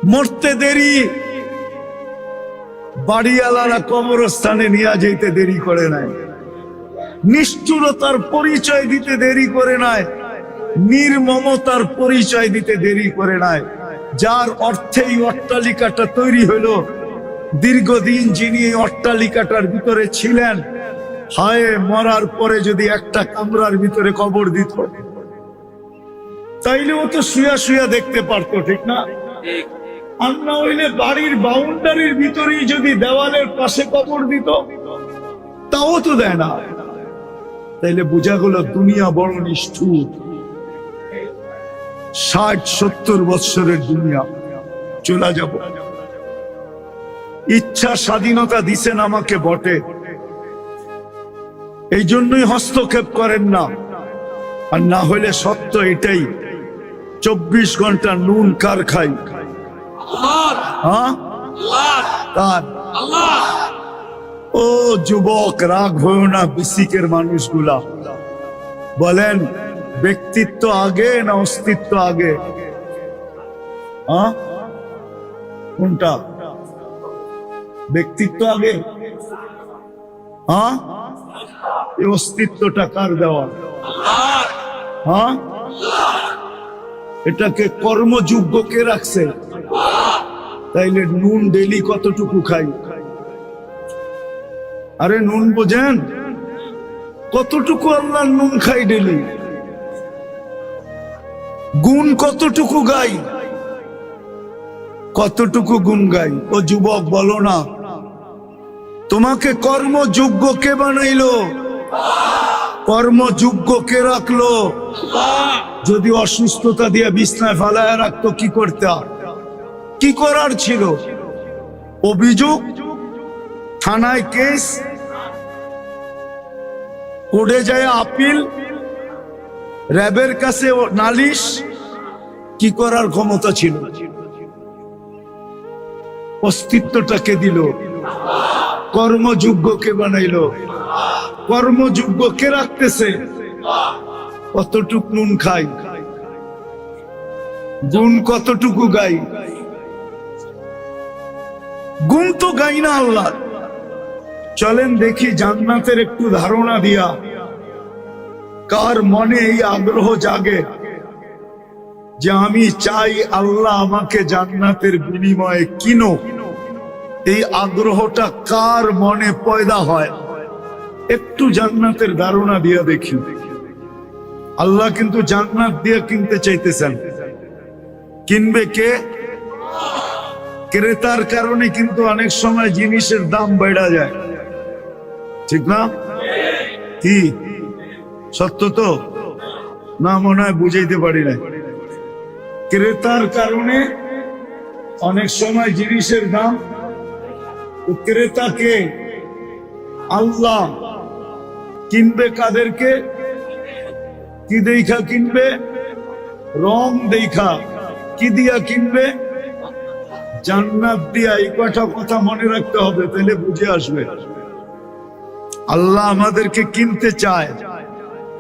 মরতে দেরি, বাড়িওয়ালারা কবরস্থানে নিয়ে যেতে দেরি করে নাই, নিষ্ঠুরতার পরিচয় দিতে দেরি করে নাই, নির্মমতার পরিচয় দিতে দেরি করে নাই। যার অর্থে এই অট্টালিকাটা তৈরি হলো, দীর্ঘদিন যিনি এই অট্টালিকাটার ভিতরে ছিলেন, হায় মরার পরে যদি একটা কামরার ভিতরে কবর দিত, তাইলে ও তো শুয়া শুয়া দেখতে পারতো, ঠিক না? আর না হইলে বাড়ির বাউন্ডারির ভিতরেই যদি দেওয়ালের পাশে কবর দিত, তাও তো দেয় না। তাইলে বোঝা গেল দুনিয়া বড় নিষ্ঠুর। 60-70 বৎসরের দুনিয়া চলে যাব। ইচ্ছা স্বাধীনতা দিছেন আমাকে বটে, এই জন্যই হস্তক্ষেপ করেন না। আর না হইলে সত্য এটাই, 24 ঘন্টা নুন কার খাই? ও যুবক, রাগ হয়েও না। বিসিকের মানুষগুলা বলেন, ব্যক্তিত্ব আগে না অস্তিত্ব আগে? কোনটা? ব্যক্তিত্ব আগে? এই অস্তিত্বটা কার দেওয়া? এটাকে কর্মযোগ্য কে রাখছে? তাইলে নুন ডেলি কতটুকু খাই? আরে নুন বোঝেন? কতটুকু আল্লাহ নুন খাই ডেলি? গুণ কতটুকু গাই? কতটুকু গুণ গাই? ও যুবক বলো না, তোমাকে কর্মযোগ্য কে বানাইলো? কর্মযোগ্য কে রাখলো? যদি অসুস্থতা দিয়ে বিছনায় ফেলায় রাখতো, কি করতে? কি করার ছিল? অভিযোগ, থানায় কেস, কোর্টে যায় আপিল, র্যাবের কাছে নালিশ, কি করার ক্ষমতা ছিল? অস্তিত্বটাকে দিল। কর্মযোগ্য কে বানাইলো? কর্মযোগ্য কে রাখতেছে? কতটুক নুন খাই? গুণ কতটুকু গাই? গুণ তো গাই না আল্লাহ। চলেন দেখি জান্নাতের একটু ধারণা দিয়া কার মনে এই আগ্রহ জাগে যে আমি চাই আল্লাহ আমাকে জান্নাতের বিনিময়ে কিনো। এই আগ্রহটা কার মনে পয়দা হয়? একটু জান্নাতের ধারণা দিয়া দেখি। আল্লাহ কিন্তু জান্নাত দিয়ে কিনতে চাইতেছেন। কিনবে কে? ক্রেতার কারণে কিন্তু অনেক সময় জিনিসের দাম বেড়ে যায়, ঠিক না? কি সত্য তো না? মনে হয় বুঝাইতে পারি না। ক্রেতার কারণে অনেক সময় জিনিসের দাম। ক্রেতাকে আল্লাহ কিনবে কাদেরকে? কি দেখা কিনবে? রং দেখা। কি দিয়া কিনবে? জান্নাত দিয়া। এই কয়টা কথা মনে রাখতে হবে, তাহলে বুঝে আসবে। আল্লাহ আমাদেরকে কিনতে চায়।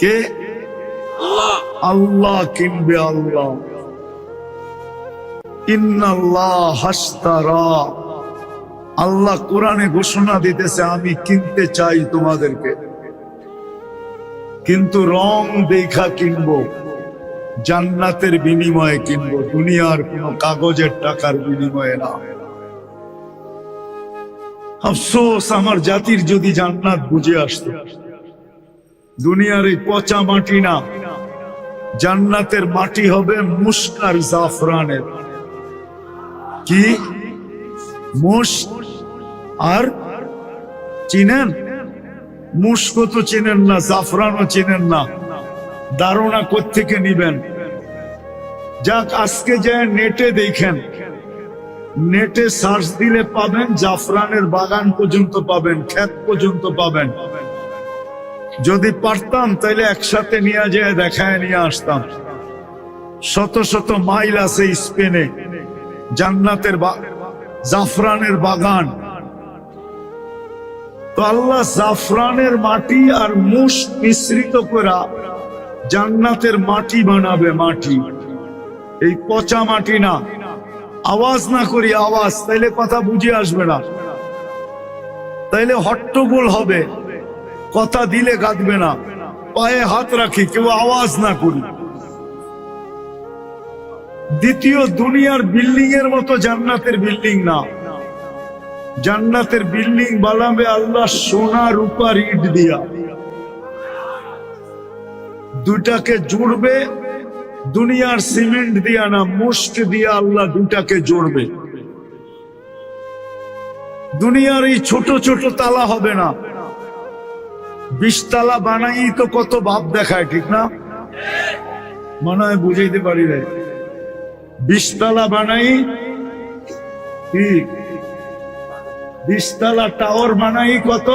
কে? আল্লাহ কিনবে। আল্লাহ ইন্নাল্লাহ হাশতারা। আল্লাহ কোরআনে ঘোষণা দিতেছে, আমি কিনতে চাই তোমাদেরকে, কিন্তু রং দেখা কিনবো, জান্নাতের বিনিময়ে কিনবো, দুনিয়ার কোন কাগজের টাকার বিনিময়ে না। আফসোস, আমার জাতির যদি জান্নাত বুঝে আসতো। দুনিয়ার এই পচা মাটি না, জান্নাতের মাটি হবে মুশক আর জাফরানের। কি? মুশক আর চিনেন? মুশক তো চিনেন না, জাফরানও চিনেন না। ধারণা কোত্থেকে নিবেন? যাক, আজকে যে নেটে দেখেন, নেটে সার্চ দিলে পাবেন, জাফরানের বাগান পর্যন্ত পাবেন, ক্ষেত পর্যন্ত পাবেন। যদি পারতাম তাইলে একসাথে নিয়ে যেয়ে দেখায় নিয়ে আসতাম। শত শত মাইল আছে স্পেনে জান্নাতের জাফরানের বাগান। তো আল্লাহ জাফরানের মাটি আর মুশক মিশ্রিত করে জান্নাতের মাটি বানাবে। মাটি, এই পচা মাটি না, আওয়াজ না করি, আওয়াজ, তাইলে কথা বুঝে আসবে না, তাইলে হট্টগোল হবে, কথা দিলে কাঁদবে না। পায়ে হাত রাখি, কেউ আওয়াজ না করি। দ্বিতীয়, দুনিয়ার বিল্ডিং এর মতো জান্নাতের বিল্ডিং না। জান্নাতের বিল্ডিং বানাবে আল্লাহ সোনা রূপার ইট দিয়া, দুটাকে জুড়বে দুনিয়ার সিমেন্ট দিয়া না, মুষ্ট দিয়া আল্লাহ দুটাকে জুড়বে। দুনিয়ার এই ছোট ছোট তালা হবে না, 20 তালা বানাই তো কত ভাব দেখায়, ঠিক না? মনে হয় বুঝাইতে পারি রে। 20 তালা বানাই কি, 20 তালা টাওয়ার বানাই কত?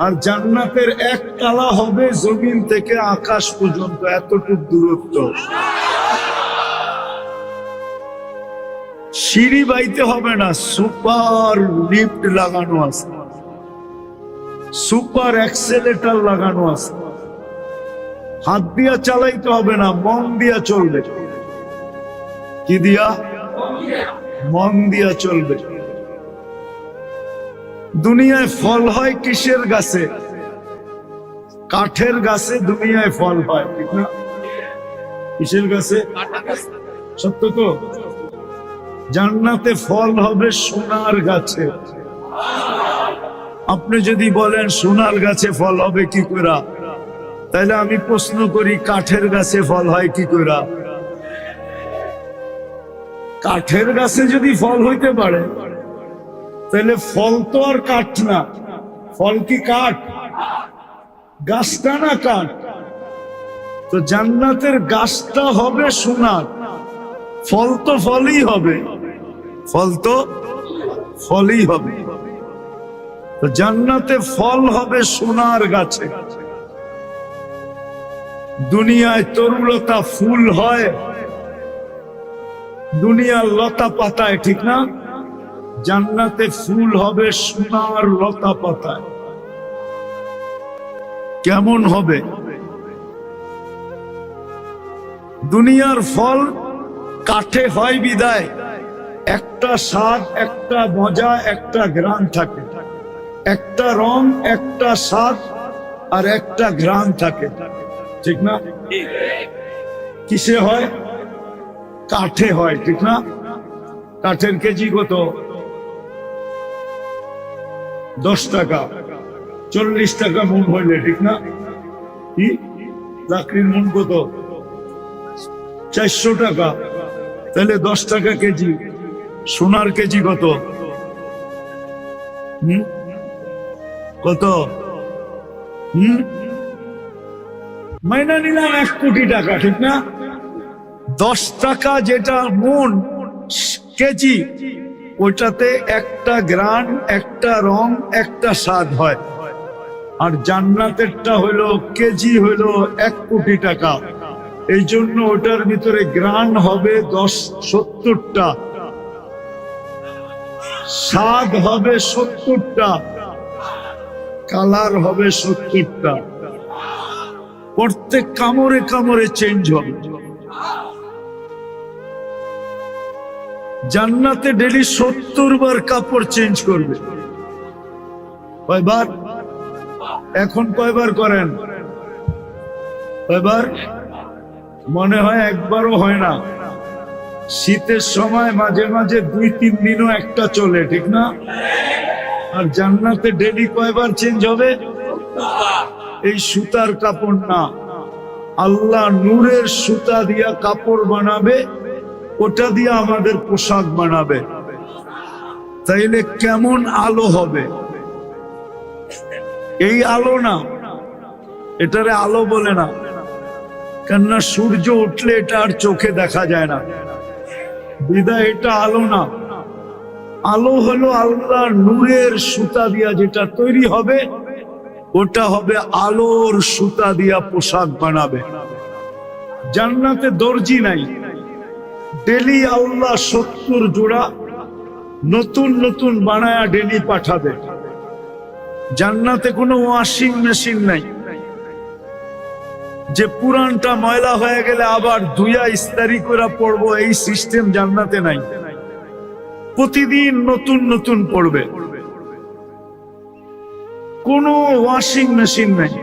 আর জান্নাতের 1 তালা হবে জমিন থেকে আকাশ পর্যন্ত, এতটুকু দূরত্ব। সিঁড়ি বাইতে হবে না, সুপার লিফট লাগানো আছে, সুপার অ্যাক্সেলেটর লাগানো আছে। হাত দিয়া চালাইতে হবে না, মন দিয়া চলবে। কি দিয়া? মন দিয়া চলবে। দুনিয়ায় ফল হয় কিসের গাছে? কাঠের গাছে দুনিয়ায় ফল হয়, ঠিক না? কিসের গাছে? সত্য তো? জান্নাতে ফল হবে সোনার গাছে। আপনি যদি বলেন সোনার গাছে ফল হবে কি করে, তাহলে আমি প্রশ্ন করি কাঠের গাছে ফল হয় কি করে? কাঠের গাছে যদি ফল হইতে পারে, তাহলে ফল তো আর কাঠ না। ফল কি কাঠ? গাছটা না কাঠ? তো জান্নাতের গাছটা হবে সোনার, ফল তো ফলই হবে, ফল তো ফলই হবে। তো জান্নাতে ফল হবে সোনার গাছে। দুনিয়ায় তরুলতা ফুল হয়, দুনিয়ার লতা পাতায়, ঠিক না? জান্নাতে ফুল হবে সোনার লতা পাতায়। কেমন হবে? দুনিয়ার ফল কাঠে হয় বিদায় একটা স্বাদ, একটা মজা, একটা ঘ্রাণ থাকে, একটা রং, একটা স্বাদ আর একটা ঘ্রাণ থাকে, ঠিক না? কিসে হয়? কাঠে হয়, ঠিক না? কাঠের কেজি কত? 10 টাকা। 40 টাকা মন হইলে, ঠিক না? কি লাকড়ির মন কত? 400 টাকা। তাহলে 10 টাকা কেজি। সোনার কেজি কত? কত? মাইনা নিলাম 1 কোটি টাকা, ঠিক না? 10 টাকা যেটা মন কেজি, ওইটাতে একটা ঘ্রাণ, একটা রং, একটা স্বাদ হয়। আর জান্নাতেরটা হলো কেজি, হলো 1 কোটি টাকা। এই জন্য ওটার ভিতরে ঘ্রাণ হবে 70টা, স্বাদ হবে 70টা, কালার হবে 70টা। প্রত্যেক কামড়ে কামড়ে চেঞ্জ হবে। জান্নাতে ডেলি 70 বার কাপড় চেঞ্জ করবে। কয়বার? এখন কয়বার করেন? কয়বার? মনে হয় একবারও হয় না। শীতের সময় মাঝে মাঝে 2-3 দিনও একটা চলে, ঠিক না? আর জান্নাতে ডেলি কয়বার চেঞ্জ হবে? এই সুতার কাপড় না, আল্লাহ নূরের সুতা দিয়া কাপড় বানাবে, ওটা দিয়ে আমাদের পোশাক বানাবে। তাইলে কেমন আলো হবে? এই আলো না, এটারে আলো বলে না, কেননা সূর্য উঠলে এটা আর চোখে দেখা যায় না, বিদায় এটা আলো না। আলো হলো আল্লাহর নূরের সুতা দিয়া যেটা তৈরি হবে, ওটা হবে আলোর সুতা দিয়া পোশাক বানাবে। জান্নাতে দর্জি নাই, ডেলি আল্লাহ 70 জোড়া নতুন নতুন বানায়া ডেলি পাঠাবে। জান্নাতে কোনো ওয়াশিং মেশিন নাই, যে পুরানটা ময়লা হয়ে গেলে আবার ধুইয়া ইস্তারি করে পড়বো, এই সিস্টেম জান্নাতে নাই। প্রতিদিন নতুন নতুন পড়বে, কোনো ওয়াশিং মেশিন নেই।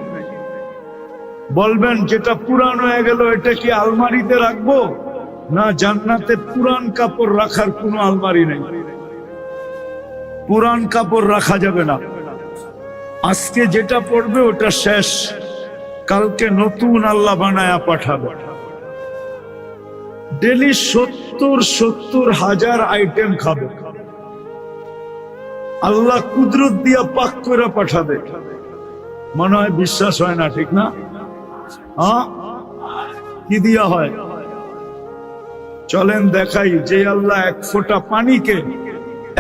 বলবেন যেটা পুরান হয়ে গেল এটা কি আলমারিতে রাখবো? না, জান্নাতে পুরান কাপড় রাখার কোনো আলমারি নেই। পুরান কাপড় রাখা যাবে না। আজকে যেটা পড়বে ওটা শেষ, কালকে নতুন আল্লাহ বানায়া পাঠাবে। ডেলি 70,000 আইটেম খাবে, আল্লাহ কুদরত দিয়া পাক করে পাঠাবে। মনে হয় বিশ্বাস হয় না, ঠিক না? হ্যাঁ, কি দিয়া হয়? চলেন দেখাই যে আল্লাহ এক ফোঁটা পানিকে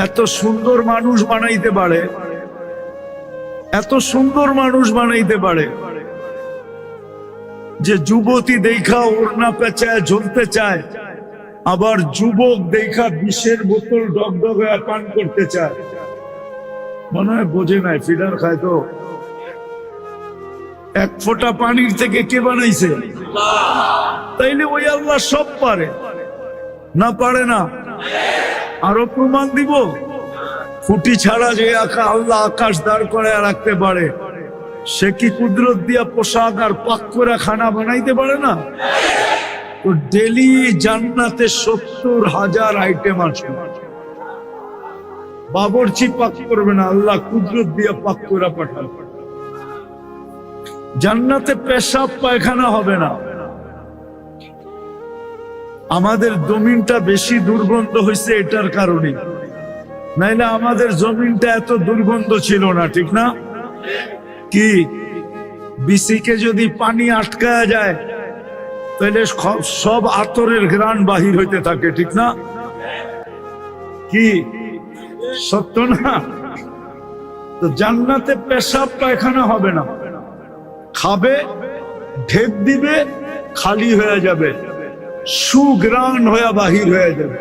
এত সুন্দর মানুষ বানাইতে পারে, এত সুন্দর মানুষ বানাইতে পারে যে যুবতী দেখা ওড়না পেঁচায় ঝুলতে চায়, আবার যুবক দেখা বিষের বোতল ডগডগায় পান করতে চায়। মনে হয় বোঝে নাই, ফিডার খায় তো। এক ফোঁটা পানির থেকে কে বানাইছে? তাইলে ওই আল্লাহ সব পারে না? পারে না? আরো প্রমাণ দিব। খুঁটি ছাড়া যে আল্লাহ আকাশ দাঁড় করে রাখতে পারে, সে কি কুদরত দিয়া পোশাক আর পাক করে খানা বানাইতে পারে না? তো ডেলি জান্নাতে 70,000 আইটেম আছে। বাবরচি পাক করবে না, আল্লাহ কুদরত দিয়া পাক করে পাঠাবে। জান্নাতে পেশাব পায়খানা হবে না। আমাদের জমিনটা বেশি দুর্গন্ধ হয়েছে এটার কারণে, নাইলে আমাদের জমিনটা এত দুর্গন্ধ ছিল না, ঠিক না? কি বিসিকে যদি পানি আটকায়া যায় তাহলে সব আতরের ঘ্রাণ বাহির হইতে থাকে, ঠিক না? কি সত্য না? তো জান্নাতে পেশাব পায়খানা হবে না, খাবে, ঢেক দিবে, খালি হয়ে যাবে, সুগ্রাণ হয়ে বাহির হয়ে যাবে।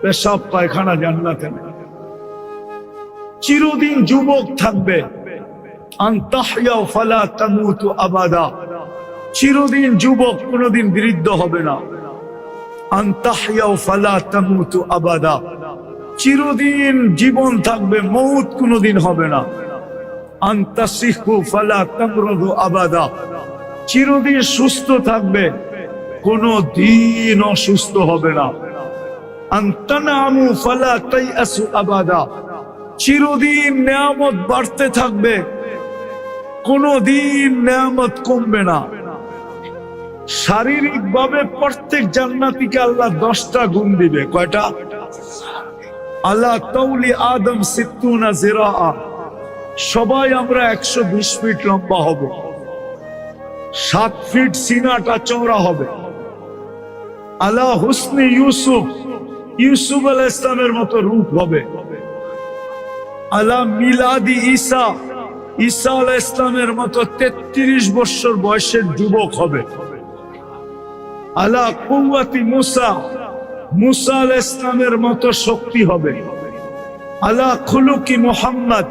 পেশাব পায়খানা জান্নাতে না। চিরদিন যুবক থাকবে। আনতাহইয়া ফালা তামুতু আবাদা, চিরদিন যুবক, কোনদিন বৃদ্ধ হবে না। আনতাহইয়া ফালা তামুতু আবাদা, চিরদিন জীবন থাকবে, মউত কোনদিন হবে না। আনতাসিহু ফালা তামরুদু আবাদা, চিরদিন সুস্থ থাকবে, কোনো দিন অসুস্থ হবে না। আনতানামু ফালা তাইয়াসু আবাদা, চিরদিন নেয়ামত বাড়তে থাকবে, কোনো দিন নেয়ামত কমবে না। শারীরিক ভাবে প্রত্যেক জান্নাতীকে আল্লাহ 10টা গুণ দিবে। কয়টা? আল্লাহ তাউলি আদম 60 জিরাআ, সবাই আমরা 120 ফিট লম্বা হব, 7 ফিট সিনাটা চওড়া হবে। আল্লাহ হুসনে ইউসুফ, ইউসুফ আলাইহিস সালামের মতো রূপ হবে। আল্লাহ মিলাদি ঈসা, ঈসা আলাইহিস সালামের মতো 33 বছর বয়সের যুবক হবে। আল্লাহ কুওয়াতি মুসা, মুসা আলাইহিস সালামের মতো শক্তি হবে। আল্লাহ খুলুকি মুহাম্মদ,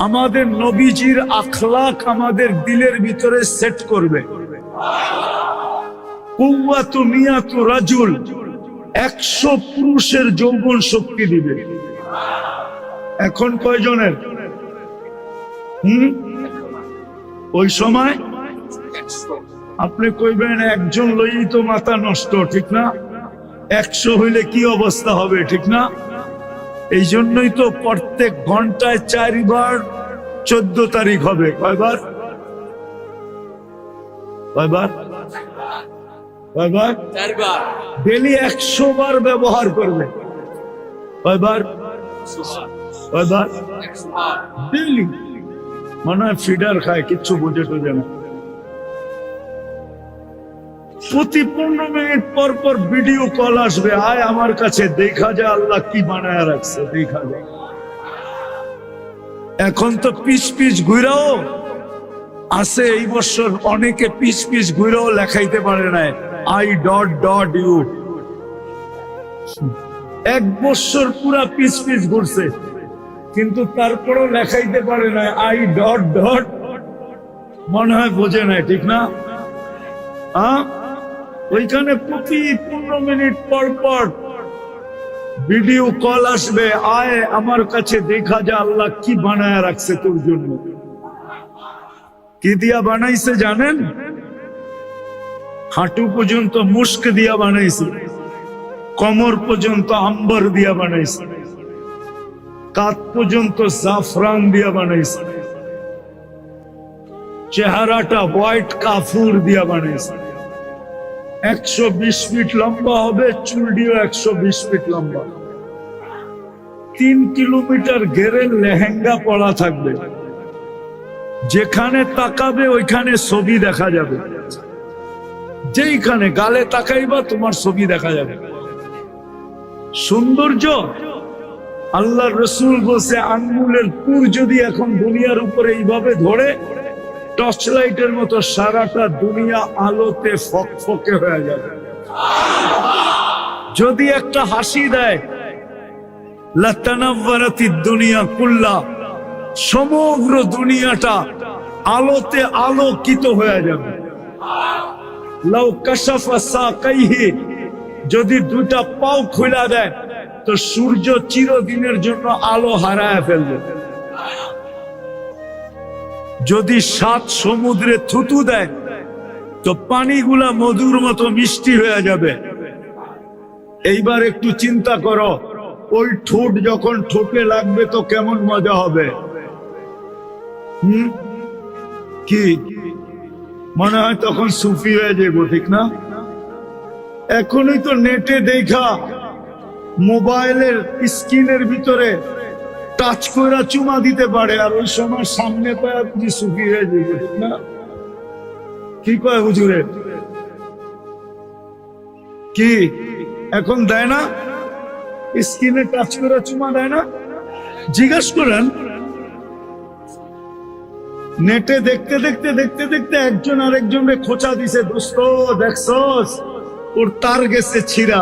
আমাদের নবীজির আখলাক আমাদের দিলের ভিতরে সেট করবে। কুওয়াতু মিয়াতু রাজুল, 100 পুরুষের যৌবন শক্তি দিবে। এখন কয়জনের? ওই সময় আপনি কইবেন একজন লই তো মাথা নষ্ট, ঠিক না? 100 হইলে কি অবস্থা হবে, ঠিক না? এই জন্যই তো প্রত্যেক ঘন্টায় 4 বার 14 তারিখ হবে। কয়বার? কয়বার? কয়বার? 4 বার। ডেলি 100 বার ব্যবহার করবে। কয়বার? কয়বার? ডেলি। মনে হয় ফিডার খায়, কিচ্ছু বুঝে টুঝে না। প্রতি 15 মিনিট পর পর ভিডিও কল আসবে, আয় আমার কাছে, দেখা যায় আল্লাহ কি বানায় রাখছে, দেখা যায়। এখন তো পিস পিস ঘুরাও আছে। এই বছর অনেকে পিস পিস ঘুরাও লেখাইতে পারে না, I.U। 1 বছর পুরা পিস পিস ঘুরছে, কিন্তু তারপরও লেখাইতে পারে না I. মনে হয় বোঝে নাই, ঠিক না? ওইখানে প্রতি 15 মিনিট পর পর ভিডিও কল আসবে, আয় আমার কাছে দেখা যা আল্লাহ কি বানায় রাখছে তোর জন্য। কি দিয়া বানাইছে জানেন? হাঁটু পর্যন্ত মুস্ক দিয়া বানাইছে, কোমর পর্যন্ত আম্বর দিয়া বানাইছে, কাঁধ পর্যন্ত জাফরান দিয়া বানাইছে, চেহারাটা হোয়াইট কাফুর দিয়া বানাইছে। 120 ফিট লম্বা হবে, চুলটিও 120 ফিট লম্বা। 3 কিলোমিটার ঘেরের লেহেঙ্গা পরা থাকবে, যেখানে তাকাবে ওইখানে ছবি দেখা যাবে, যেইখানে গালে তাকাইবা তোমার ছবি দেখা যাবে। সৌন্দর্য আল্লাহ রসুল বলছে আঙ্গুলের পুর যদি এখন দুনিয়ার উপরে এইভাবে ধরে, টর্চ লাইটের মতো সারাটা দুনিয়া আলোতে ফকফকে হয়ে যাবে। যদি একটা হাসি দেয়, লাতানাওয়ারাতিদ দুনিয়া কুল্লা, সমগ্র দুনিয়াটা আলোতে আলোকিত হয়ে যাবে। লাউ কাশাফা সাকাইহি, যদি দুটা পাও খুলে দেয় তো সূর্য চিরদিনের জন্য আলো হারায় ফেলবে। যদি 7 সমুদ্রে থুতু দেয় তো পানিগুলা মধুর মতো মিষ্টি হয়ে যাবে। এইবার একটু চিন্তা করো, ওই ঠোঁট যখন ঠোঁটে লাগবে তো কেমন মজা হবে। কি মনে হয় তখন সুফি হয়ে যাবো, ঠিক না? এখনই তো নেটে দেখা মোবাইলের স্ক্রিনের ভিতরে টাচ করে চুমা দিতে পারে, আর ওই সময় সামনে পায় বুঝি সুফি হয়ে যাবে, ঠিক না? কি কয় হুজুরে? কি এখন দেয় না? স্ক্রিনে টাচ করে চুমা দেয় না? জিজ্ঞাসা করেন। নেটে দেখতে দেখতে দেখতে দেখতে একজন আরেকজনকে খোঁচা দিছে, দোস্ত দেখছস ওর তার গেছে ছিঁড়া,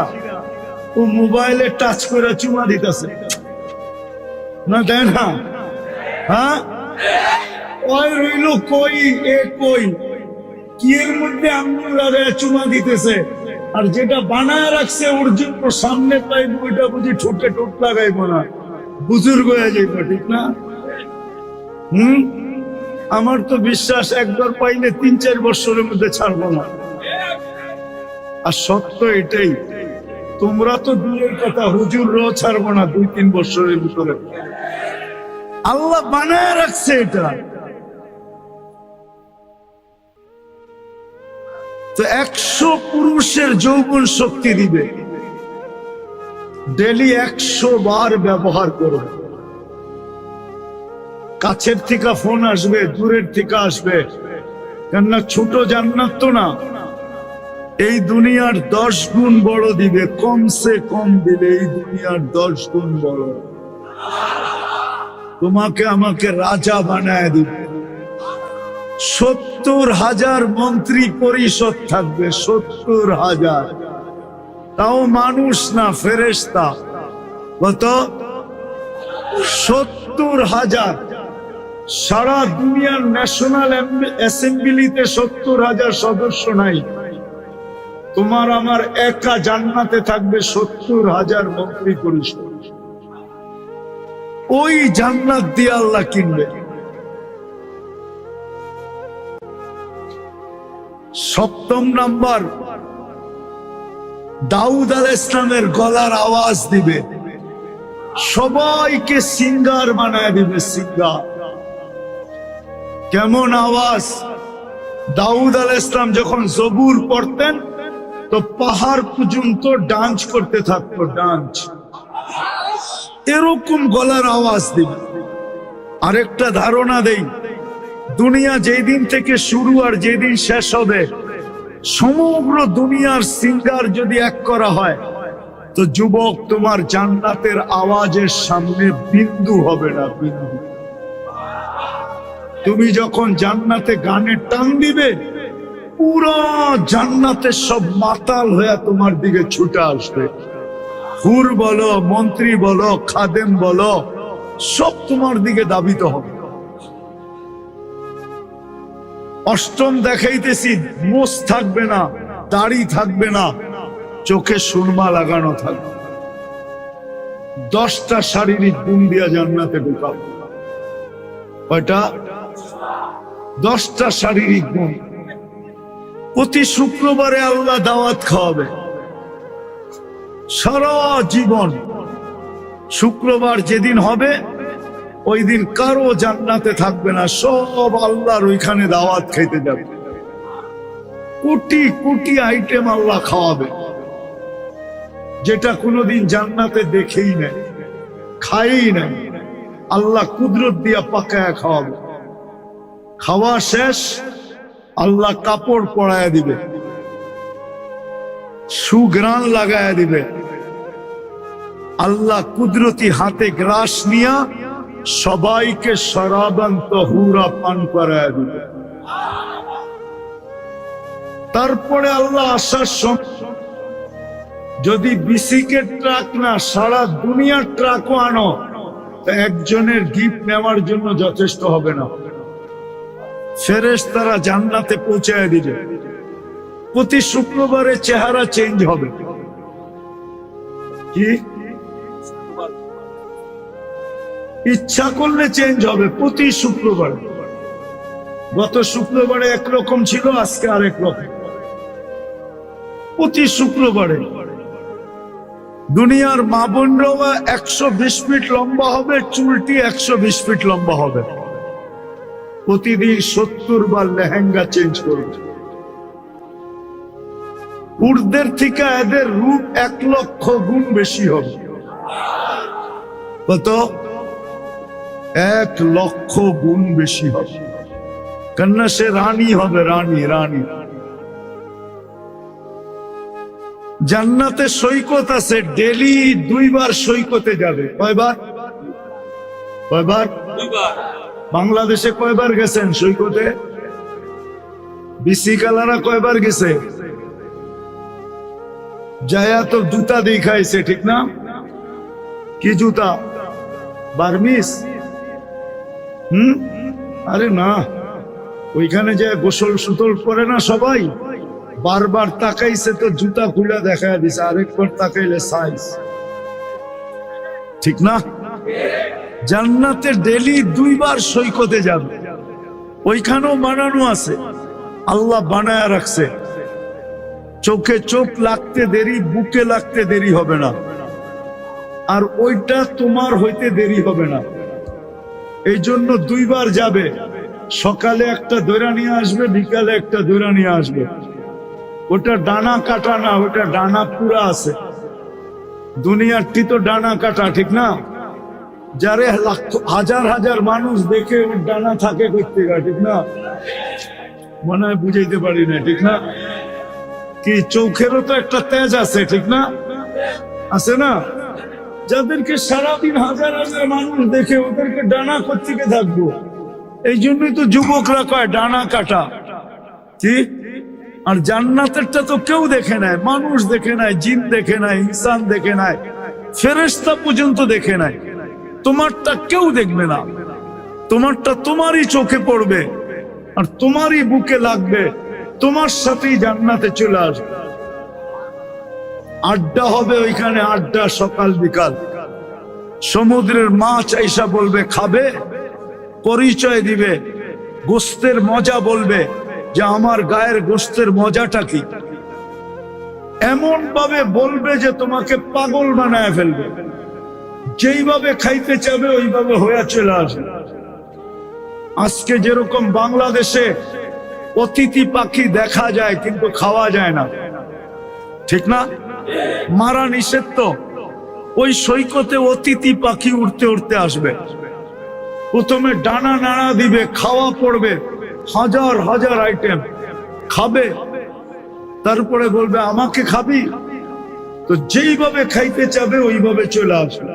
ও মোবাইলে টাচ করে চুমা দিতেছে না, দেয় না? হ্যাঁ, ওই রইল কই, এ কই, কি এর মধ্যে আঙ্গুল লাগায় চুমা দিতেছে, আর যেটা বানায় রাখছে ওর জন্য সামনে পাইব, ওইটা বুঝি ঠোঁটে ঠোঁট লাগাইব না, বুজুর্গ হয়ে যাইব, ঠিক না? আমার তো বিশ্বাস একবার পাইলে 3-4 বছরের মধ্যে ছাড়বো না। আর সত্য এটাই, তোমরা তো দূরের কথা, হুজুররাও ছাড়বো না 2-3 বছরের ভিতরে। আল্লাহ বানায় রাখছে এটা। তো 100 পুরুষের যৌবন শক্তি দিবে, ডেলি 100 বার ব্যবহার করো। কাছের থেকে ফোন আসবে, দূরের থেকে আসবে, কেননা ছোট জান্নাত তো না, এই দুনিয়ার 10 গুণ বড় দিবে, কমসে কম দিলে এই দুনিয়ার 10 গুণ বড়। তোমাকে আমাকে রাজা বানায় দিবে। 70,000 মন্ত্রী পরিষদ থাকবে, 70,000, তাও মানুষ না, ফেরেশতা। কত? 70,000। সারা দুনিয়ার ন্যাশনাল অ্যাসেম্বলিতে 70,000 সদস্য নাই, তোমার আমার একা জান্নাতে থাকবে 70,000 মন্ত্রী পরিষদ। ওই জান্নাত দিয়ে আল্লাহ কিনবে। সপ্তম নাম্বার, দাউদ আলাইহিস সালামের গলার আওয়াজ দিবে, সবাইকে সিঙ্গার বানায় দিবে। সিঙ্গার কেমন আওয়াজ? দাউদ আলাইহিস সালাম যখন জবুর পড়তেন তো পাহাড় পর্যন্ত ডান্স করতে থাকতো, ডান্স, এরকম গলার আওয়াজ দিবে। আরেকটা ধারণা দেই, দুনিয়া যেই দিন থেকে শুরু আর যেদিন শেষ হবে, সমগ্র দুনিয়ার সিঙ্গার যদি এক করা হয় তো যুবক, তোমার জান্নাতের আওয়াজের সামনে বিন্দু হবে না, বিন্দু। তুমি যখন জান্নাতে গানে টান দিবে, পুরো জান্নাতের সব মাতাল হয়ে তোমার দিকে ছুটে আসবে। হুর বলো, মন্ত্রী বলো, খাদেম বলো, সব তোমার দিকে দাবিত হবে। অষ্টম দেখাইতেছি, মোষ থাকবে না, দাড়ি থাকবে না, চোখে সুরমা লাগানো থাকবে। 10টা শারীরিক গুণ দিয়া জান্নাতে ঢুকাবো। কয়টা? 10টা শারীরিক গুণ। প্রতি শুক্রবারে আল্লাহ দাওয়াত খাওয়াবে সারা জীবন। শুক্রবার যেদিন হবে ওই দিন কারো জান্নাতে থাকবে না, সব আল্লাহর ওইখানে দাওয়াত খাইতে যাবে। কোটি কোটি আইটেম আল্লাহ খাওয়াবে, যেটা কোনোদিন জান্নাতে দেখেই নাই, খাই নাই। আল্লাহ কুদরত দিয়া পাকায়া খাওয়াবে। খাওয়া শেষ, আল্লাহ কাপড় পরায়া দিবে, সুগ্রাণ লাগায়া দিবে। আল্লাহ কুদরতি হাতে গ্রাস নিয়া সবাইকে শরাবান তাহুরা পান করায়া দিবে। তারপরে আল্লাহ আসার সময় যদি বিসিকের ট্রাক না, সারা দুনিয়ার ট্রাকও আনো, তা একজনের গিফট নেওয়ার জন্য যথেষ্ট হবে না। ফেরেশতারা জান্নাতে পৌঁছায় দিবে। প্রতি শুক্রবারে চেহারা চেঞ্জ হবে। কি ইচ্ছা করলে চেঞ্জ হবে প্রতি শুক্রবারে। গত শুক্রবারে একরকম ছিল, আজকে আরেক রকম। প্রতি শুক্রবারে দুনিয়ার মা বোনরা 120 ফিট লম্বা হবে, চুলটি 120 ফিট লম্বা হবে। প্রতিদিন 70 বার লেহেঙ্গা চেঞ্জ করবে। উর্দের থেকে এদের রূপ 1 লক্ষ গুণ বেশি হবে। কত? 1 লক্ষ গুণ বেশি হবে। কেননা সে রানী হবে, রানী রানী। জান্নাতে সৈকত আছে, ডেলি 2 বার সৈকতে যাবে। কয়বার? কয়বার? 2 বার। বাংলাদেশে কয়বার গেছেন সৈকতে? বিসি কালারা কয়বার গেছে? যায়া তো জুতা দেখাইছে, ঠিক না? কি জুতা? বার্মিস? আরে না, ওইখানে যে গোসল সুতল করে না সবাই, বারবার তাকাইছে তো জুতা খুলে দেখা দিছে, আরেকবার তাকাইলে সাইজ, ঠিক না? জান্নাতে ডেলি 2 বার সৈকতে যাবে। ওইখানেও বানানো আছে, আল্লাহ বানায়া রাখছে। চোখে চোখ লাগতে দেরি, বুকে লাগতে দেরি হবে না। আর ওইটা তোমার হইতে দেরি হবে না। এই জন্য 2 বার যাবে। সকালে একটা দৈরা নিয়ে আসবে, বিকালে একটা দৈরা নিয়ে আসবে। ওটা ডানা কাটা না, ওটা ডানা পুরা আছে। দুনিয়ারটি তো ডানা কাটা, ঠিক না? যারে হাজার হাজার মানুষ দেখে ওর ডানা থাকে করতে গা, ঠিক না? মনে হয় বুঝাইতে পারি না, ঠিক না? কি চোখেরও তো একটা তেজ আছে, ঠিক না? আছে না? যাদেরকে সারাদিন হাজার হাজার মানুষ দেখে, ওদেরকে ডানা কোত্থেকে থাকবো? এই জন্যই তো যুবকরা কয় ডানা কাটা, ঠিক? আর জান্নাতেরটা তো কেউ দেখে নাই, মানুষ দেখে নাই, জিন দেখে নাই, ইনসান দেখে নাই, ফেরেশতা পর্যন্ত দেখে নাই। তোমারটা কেউ দেখবে না, তোমারটা তোমারই চোখে পড়বে আর তোমারই বুকে লাগবে, তোমার সাথেই জান্নাতে চলে আসবে। আড্ডা হবে ওইখানে, আড্ডা সকাল বিকাল। সমুদ্রের মাছ আইসা বলবে খাবে, পরিচয় দিবে, গোস্তের মজা বলবে যে আমার গায়ের গোস্তের মজাটা কি। এমন ভাবে বলবে যে তোমাকে পাগল বানায় ফেলবে। যেইভাবে খাইতে চাবে ওইভাবে হয়ে চলে আসবে। আজকে যেরকম বাংলাদেশে অতিথি পাখি দেখা যায় কিন্তু খাওয়া যায় না, ঠিক না? মারা নিষেধ তো। ওই সৈকতে অতিথি পাখি উড়তে উড়তে আসবে, প্রথমে ডানা নাড়া দিবে, খাওয়া পড়বে, হাজার হাজার আইটেম খাবে, তারপরে বলবে আমাকে খাবি? তো যেইভাবে খাইতে চাবে ওইভাবে চলে আসবে।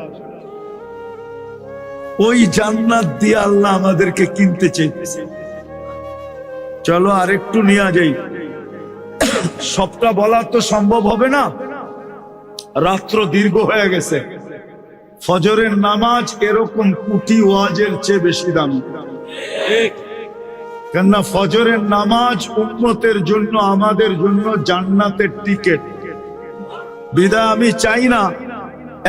ওই জান্নাত দিয়ে আল্লাহ আমাদেরকে কিনতে চাইতেছে। চলো আরেকটু নিয়ে যাই। সবটা বলা তো সম্ভব হবে না, রাত্র দীর্ঘ হয়ে গেছে। ফজরের নামাজ এরকম কোটি ওয়াজের চেয়ে বেশি দামি। কেননা ফজরের নামাজ উম্মতের জন্য, আমাদের জন্য জান্নাতের টিকিট। বিধায় আমি চাই না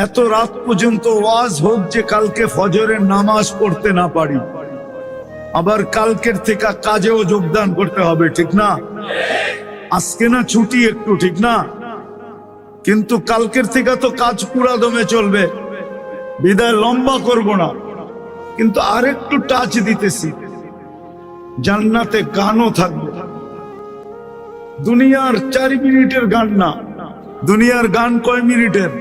এত রাত পর্যন্ত ওয়াজ হোক যে কালকে ফজরের নামাজ পড়তে না পারি, আবার কালকের থেকে কাজেও যোগদান করতে হবে, ঠিক না? আজকে না ছুটি একটু, ঠিক না? কিন্তু কালকের থেকে তো কাজ পুরা দমে চলবে, বিদায় লম্বা করব না। কিন্তু আরেকটু টাচ দিতেছি, জান্নাতে গানও থাকবে। দুনিয়ার 4 মিনিটের গান না, দুনিয়ার গান কয় মিনিটের?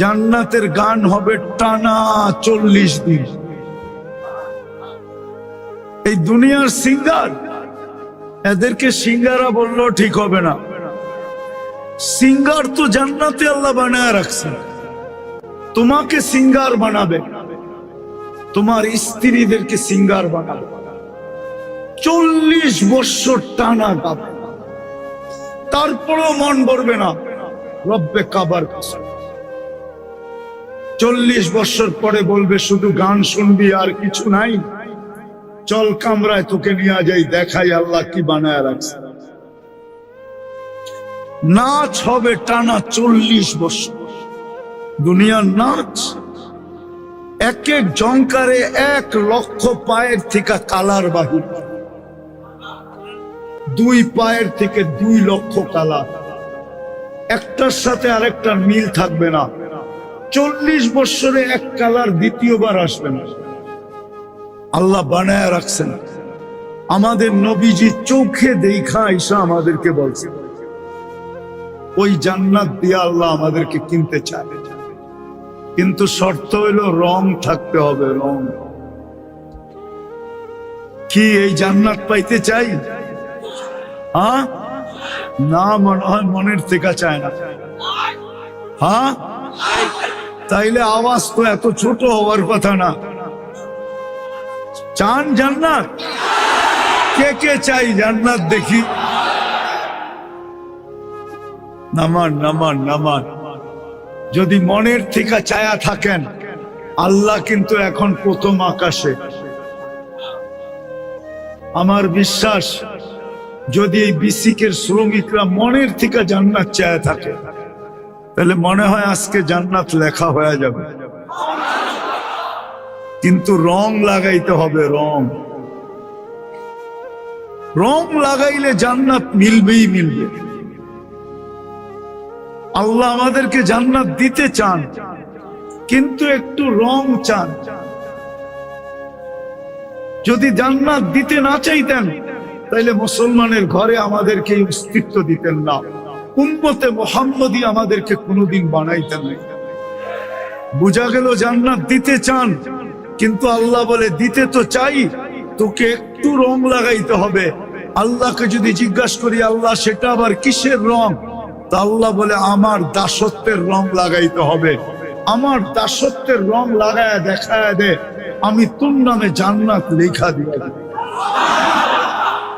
জান্নাতের গান হবে টানা 40 দিন। এই দুনিয়ার সিঙ্গার, এদেরকে সিঙ্গারা বললেও ঠিক হবে না। সিঙ্গার তো জান্নাতে আল্লাহ বানায় রাখছে। তোমাকে সিঙ্গার বানাবে, তোমার স্ত্রীদেরকে সিঙ্গার বানাবে। 40 বছর টানা গাবে, তারপরও মন ভরবে না রব্বে কাবার কাছে। 40 বছর পরে বলবে শুধু গান শুনবি আর কিছু নাই, চল কামরায় তোকে নিয়ে যাই, দেখাই আল্লাহ কি বানায় রাখছে। নাচ হবে টানা 40 বছর, দুনিয়ার নাচ। এক এক জঙ্কারে 1 লক্ষ পায়ের থেকে কালার বাহির, 2 পায়ের থেকে 2 লক্ষ কালার, একটার সাথে আরেকটার মিল থাকবে না। 40 বছরে 1 কালার দ্বিতীয়বার আসবে না। আল্লাহ বানায় রাখছেন। আমাদের নবীজি চোখে দেখা আইসা আমাদেরকে বলছে, ওই জান্নাত দিয়ে আল্লাহ আমাদেরকে কিনতে চায়, কিন্তু শর্ত হইলো রং থাকতে হবে। রং কি এই জান্নাত পাইতে চাই? হ্যাঁ না, মনে হয় মনের থেকে চায় না। হ্যাঁ, তাইলে আওয়াজ তো এত ছোট হওয়ার কথা না। চান জান্নাত? কে কে চাই জান্নাত? দেখি নামান নামান নামান। যদি মনের থেকে চায়া থাকেন, আল্লাহ কিন্তু এখন প্রথম আকাশে। আমার বিশ্বাস যদি এই বিসিকের শ্রমিকরা মনের থেকে জান্নাত চায়া থাকে, তাহলে মনে হয় আজকে জান্নাত লেখা হয়ে যাবে। কিন্তু রং লাগাইতে হবে। রং লাগাইলে জান্নাত মিলবেই মিলবে। আল্লাহ আমাদেরকে জান্নাত দিতে চান, কিন্তু একটু রং চান। যদি জান্নাত দিতে না চাইতেন, তাইলে মুসলমানের ঘরে আমাদেরকে অস্তিত্ব দিতেন না, উম্মতে মুহাম্মদী আমাদেরকে কোনোদিন বানাইতেন না। বুঝা গেল জান্নাত দিতে চান, কিন্তু আল্লাহ বলে দিতে তো চাই, তোকে একটু রং লাগাইতে হবে। আল্লাহকে যদি জিজ্ঞাসা করি, আল্লাহ সেটা আবার কিসের রং? তা আল্লাহ বলে, আমার দাসত্বের রং লাগাইতে হবে। আমার দাসত্বের রং লাগায় দেখায় দে, আমি তোর নামে জান্নাত লেখা দিয়ে দেব।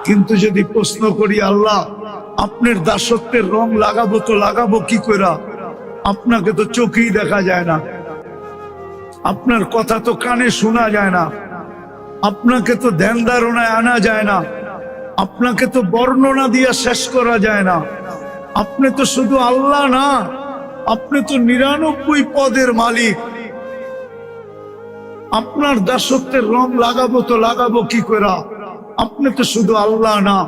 কিন্তু যদি প্রশ্ন করি, আল্লাহ আপনার দাসত্বের রং লাগাবো তো লাগাবো কি করে? আপনাকে তো চোখেই দেখা যায় না, আপনার কথা তো কানে শোনা যায় না, আপনাকে তো ধ্যান ধারণায় আনা যায় না, আপনাকে তো বর্ণনা দিয়ে শেষ করা যায় না। আপনি তো শুধু আল্লাহ না, আপনি তো 99 পদের মালিক। আপনার দাসত্বের রং লাগাবো তো লাগাবো কি করে? আপনি তো শুধু আল্লাহ না,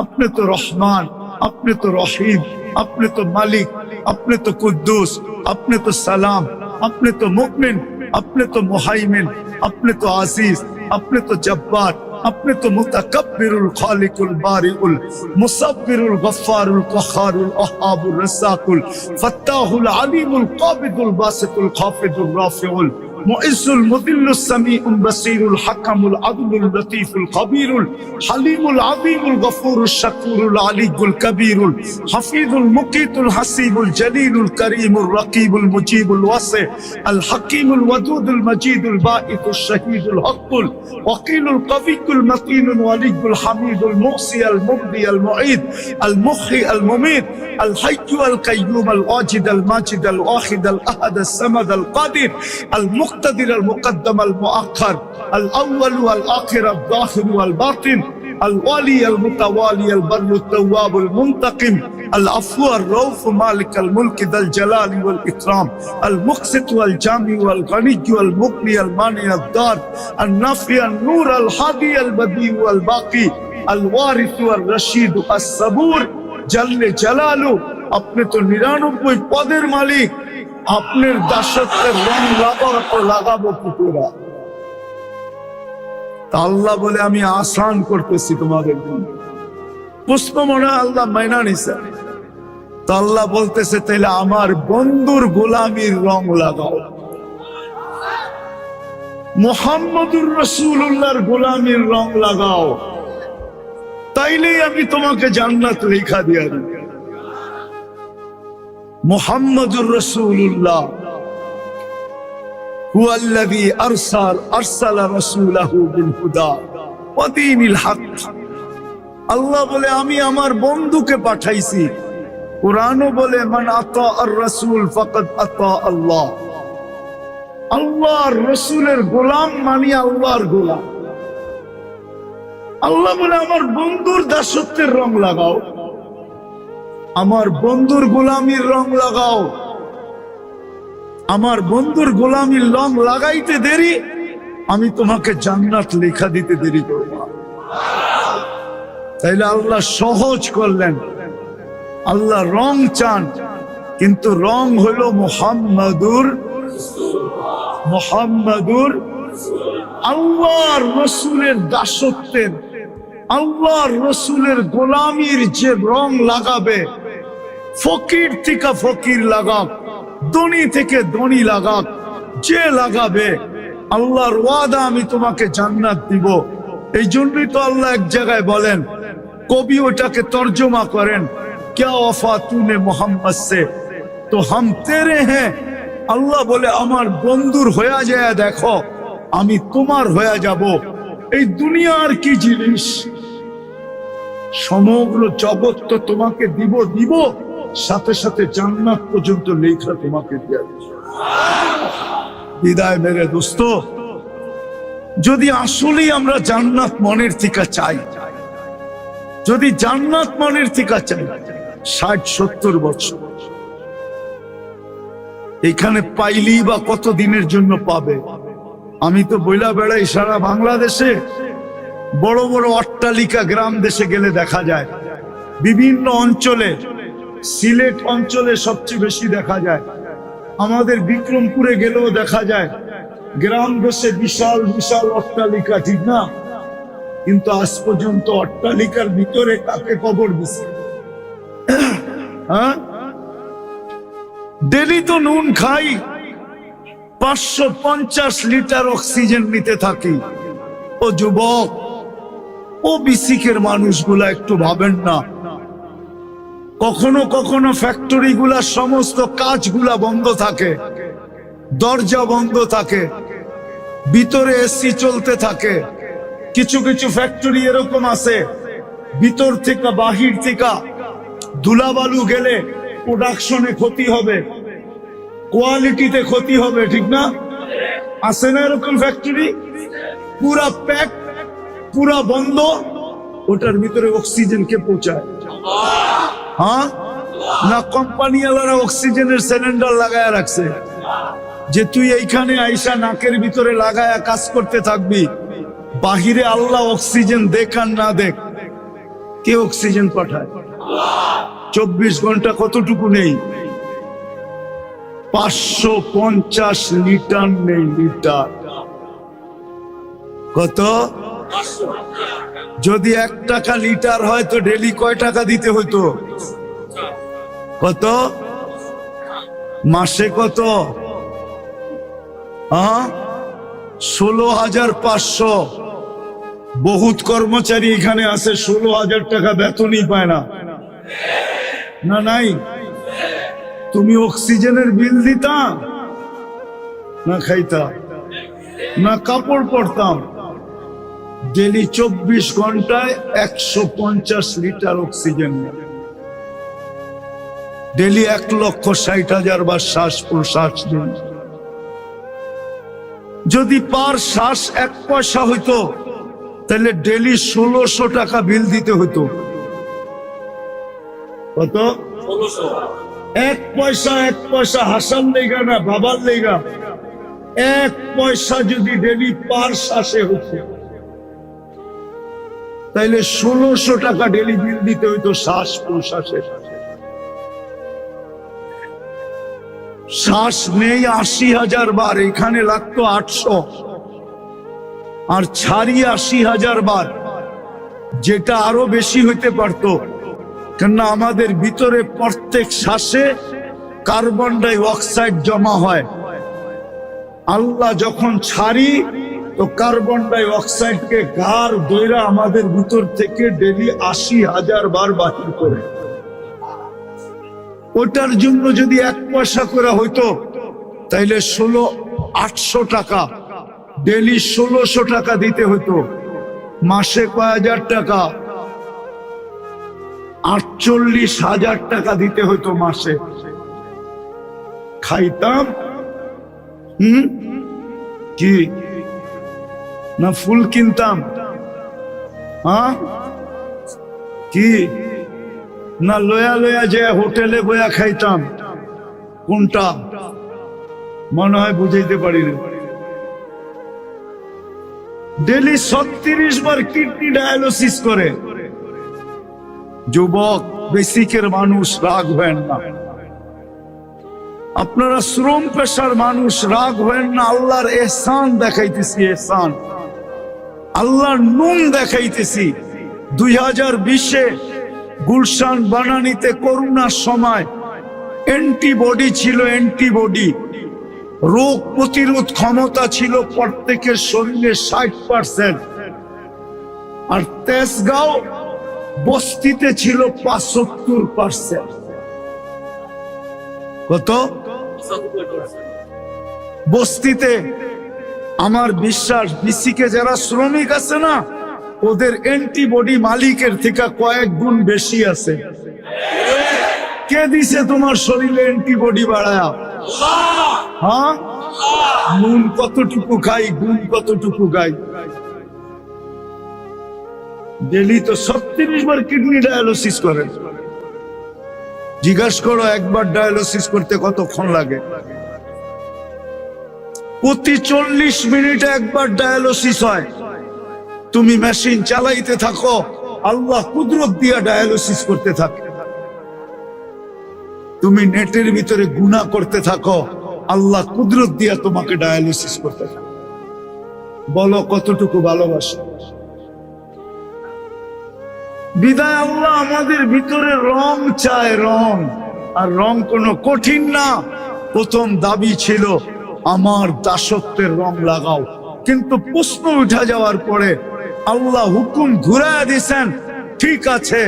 আপনি তো রহমান, আপনি তো রহিম, আপনি তো মালিক, আপনি তো কুদ্দুস, আপনি তো সালাম, আপনি তো মুমিন, আপনি তো মুহাইমিন, আপনি তো আজিজ, আপনি তো জব্বার, আপনি তো মুতাকাব্বিরুল খালিকুল বারিউল মুসাব্বিরুল গফফারুল কাহ্হারুল ওয়াহ্হাবুর রাসাকুল ফাত্তাহুল আলিমুল কাবিদুল বাসিতুল খাফিদুর রাফিউল معز المذل السميع البصير الحكم العدل اللطيف الخبير الحليم العظيم الغفور الشكور العلي الكبير الحفيظ المقيت الحسيب الجليل الكريم الرقيب المجيب الواسع الحكيم الودود المجيد الباعث الشهيد الحق الوكيل القوي المتين الولي الحميد المحصي المبدي المعيد المحيي المميت الحي القيوم الواجد الماجد الواحد الاحد الصمد القادر المقيم المقتدر المقدم المؤخر الأول والآخر الظاهر والباطن الوالي المتوالي البر التواب المنتقم العفو الرؤوف مالك الملك ذا الجلال والإكرام المقسط والجامع والغني والمغني المانع الدار النافع النور الهادي البديع والباقي الوارث والرشيد الصبور جل جلاله আপনি তো 99 পদের মালিক আপনার দাসত্বের রং লাগাবো পুকুরা আল্লাহ বলে আমি আসান করতেছি তোমাদের জন্য পুষ্প মনে আল্লাহ মাইনা নিছে তো আল্লাহ বলতেছে তাইলে আমার বন্ধুর গোলামির রং লাগাও মুহাম্মদুর রাসূলুল্লাহর গোলামির রং লাগাও তাইলেই আমি তোমাকে জান্নাত লেখা দিয়া দিব মুহাম্মদুর রাসূলুল্লাহ هو الذي أرسل رسوله بالهدى ودين الحق আল্লাহ বলে আমি আমার বন্ধুকে পাঠাইছি কুরআনও বলে মান আতা আর রাসূল ফাকাদ আতা আল্লাহ আল্লাহর রাসূলের গোলাম মানে আল্লাহর গোলাম আল্লাহ বলে আমার বন্ধুর দাসত্বের রং লাগাও আমার বন্ধুর গোলামির রং লাগাও আমার বন্ধুর গোলামির রং লাগাইতে দেরি আমি তোমাকে জান্নাত লেখা দিতে দেরি করব তাইলে আল্লাহ সহজ করলেন আল্লাহ রং চান কিন্তু রং হলো মুহাম্মাদুর আল্লাহর রাসূলের দাসত্বের আল্লাহর রাসূলের গোলামির যে রং লাগাবে ফকির থেকে ফকির লাগাক ধনী থেকে ধনী লাগাক যে লাগাবে আল্লাহর ওয়াদা আমি তোমাকে জান্নাত দিব এই জন্যই তো আল্লাহ এক জায়গায় বলেন কবি ওটাকে তর্জমা করেন क्या वफा तूने मोहम्मद से तो हम तेरे हैं আল্লাহ বলে আমার বন্ধুর হয়ে যায় দেখো আমি তোমার হয়ে যাব এই দুনিয়ার কি জিনিস সমগ্র জগৎ তো তোমাকে দিব সাথে সাথে জান্নাত পর্যন্ত লেখা তোমাকে দেয়া বিদায় মেরে দোস্ত যদি আসলেই আমরা জান্নাত মনের থেকে চাই যদি জান্নাত মনের থেকে চাই 60-70 বছর এখানে পাইলেই বা কত দিনের জন্য পাবে আমি তো বইলা বেড়াই সারা বাংলাদেশে বড় বড় অট্টালিকা গ্রাম দেশে গেলে দেখা যায় বিভিন্ন অঞ্চলে সিলেট অঞ্চলে সবচেয়ে বেশি দেখা যায় আমাদের বিক্রমপুরে গেলেও দেখা যায় গ্রাম দেশে বিশাল বিশাল অট্টালিকা ঠিক না কিন্তু আজ পর্যন্ত অট্টালিকার ভিতরে কাকে কবর দিছে হ্যাঁ ডেলি তো নুন খাই 550 লিটার অক্সিজেন নিতে থাকি ও যুবক ও বিসিকের মানুষগুলা একটু ভাবেন না কখনো কখনো ফ্যাক্টরি গুলা সমস্ত কাজগুলা বন্ধ থাকে দরজা বন্ধ থাকে ভিতরে এসি চলতে থাকে কিছু কিছু ফ্যাক্টরি এরকম আছে ভিতর থেকে বাহির থেকে ধুলাবালু গেলে প্রোডাকশনে ক্ষতি হবে কোয়ালিটিতে ক্ষতি হবে ঠিক না আছে না এরকম ফ্যাক্টরি পুরা প্যাক পুরা বন্ধ ওটার ভিতরে অক্সিজেন কে পৌঁছায় হ্যাঁ না কোম্পানি ওয়ালারা অক্সিজেনের সিলিন্ডার লাগায়া রাখছে যে তুই এইখানে আইসা নাকের ভিতরে লাগায়া কাজ করতে থাকবি বাহিরে আল্লাহ অক্সিজেন দেখ আর না দেখ কে অক্সিজেন পাঠায় 24 ঘন্টা কতটুকু নেই 550 লিটার নেই লিটার কত যদি 1 টাকা লিটার হয় তো ডেলি কয় টাকা দিতে হইতো কত মাসে কত 16,500 বহুত কর্মচারী এখানে আছে 16,000 টাকা বেতনই পায় না না নাই তুমি অক্সিজেনের বিল দিতা না খাইতা না কাপড় পরতাম ডেলি 24 ঘন্টায় 150 লিটার অক্সিজেন ডেলি 1,60,000 বার শ্বাস প্রশ্বাস দিন যদি পার শ্বাস 1 পয়সা হইতো তাহলে ডেলি 1600 টাকা বিল দিতে হতো। কত? 1600। 1 পয়সা হাসান লেগা না বাবার লেগা, 1 পয়সা যদি ডেলি পার শ্বাসে হতো তাইলে 1600 টাকা ডেলি বিল দিতে হইতো শ্বাস প্রশ্বাসে। শ্বাস নেই 80,000 বার, এখানে লাগতো 800, আর ছাড়ি 80,000 বার, যেটা আরো বেশি হইতে পারতো। কেননা আমাদের ভিতরে প্রত্যেক শ্বাসে কার্বন ডাই অক্সাইড জমা হয়। আল্লাহ যখন ছাড়ি তো কার্বন ডাই অক্সাইডকে গার দইরা আমাদের ভিতর থেকে ডেলি 80,000 বার বাহির করে। ওটার জন্য যদি 1 পয়সা করে হইতো তাইলে 800 টাকা ডেলি 1600 টাকা দিতে হতো। মাসে কয় হাজার টাকা? 48,000 টাকা দিতে হতো মাসে। খাইতাম কি না ফুল কিনতাম? হ্যাঁ কি না লয়া লয়া যে হোটেলে বয়া খাইতাম? কোনটা? মনে হয় বুঝাইতে পারি না। ডেলি 36 বার কিডনি ডায়ালিসিস করে। যুবক, বেসিকের মানুষ রাগ হবেন না, আপনারা শ্রম পেশার মানুষ রাগ হবেন না। আল্লাহর এহসান দেখাইতেছি, এহসান আল্লাহর নুন দেখাইতেছি। 2020-এ গুলশান বানানিতে করোনার সময় অ্যান্টিবডি ছিল, অ্যান্টিবডি রোগ প্রতিরোধ ক্ষমতা ছিল প্রত্যেকের শরীরে 60%, আর তেজগাঁও বস্তিতে ছিল 75%। কত? বস্তিতে। আমার বিশ্বাস বিসিকে যারা শ্রমিক আছে না, ওদের অ্যান্টিবডি মালিকের থেকে কয়েক গুণ বেশি আছে। কে দিছে তোমার শরীরে অ্যান্টিবডি বাড়ায়া? হ্যাঁ, নুন কতটুকু খাই, গুণ কতটুকু খাই। ডেলি তো 36 বার কিডনি ডায়ালিসিস করেন। জিজ্ঞাসা করো একবার ডায়ালিসিস করতে কতক্ষণ লাগে? প্রতি 40 মিনিটে একবার ডায়ালিসিস হয়। তুমি মেশিন চালাইতে থাকো, আল্লাহ কুদরত দিয়া ডায়ালিসিস করতে থাকে। তুমি নেটের ভিতরে গুনাহ করতে থাকো, আল্লাহ কুদরত দিয়া তোমাকে ডায়ালিসিস করতে থাকে। বলো কতটুকু ভালোবাসো? বিদায় আল্লাহ আমাদের ভিতরে রং চায়, রং। আর রং কোনো কঠিন না। প্রথম দাবি ছিল আমার দাসত্বের রং লাগাও, কিন্তু প্রশ্ন উঠা যাওয়ার পরে আল্লাহ হুকুম ঘুরায় দিয়েছেন, ঠিক আছে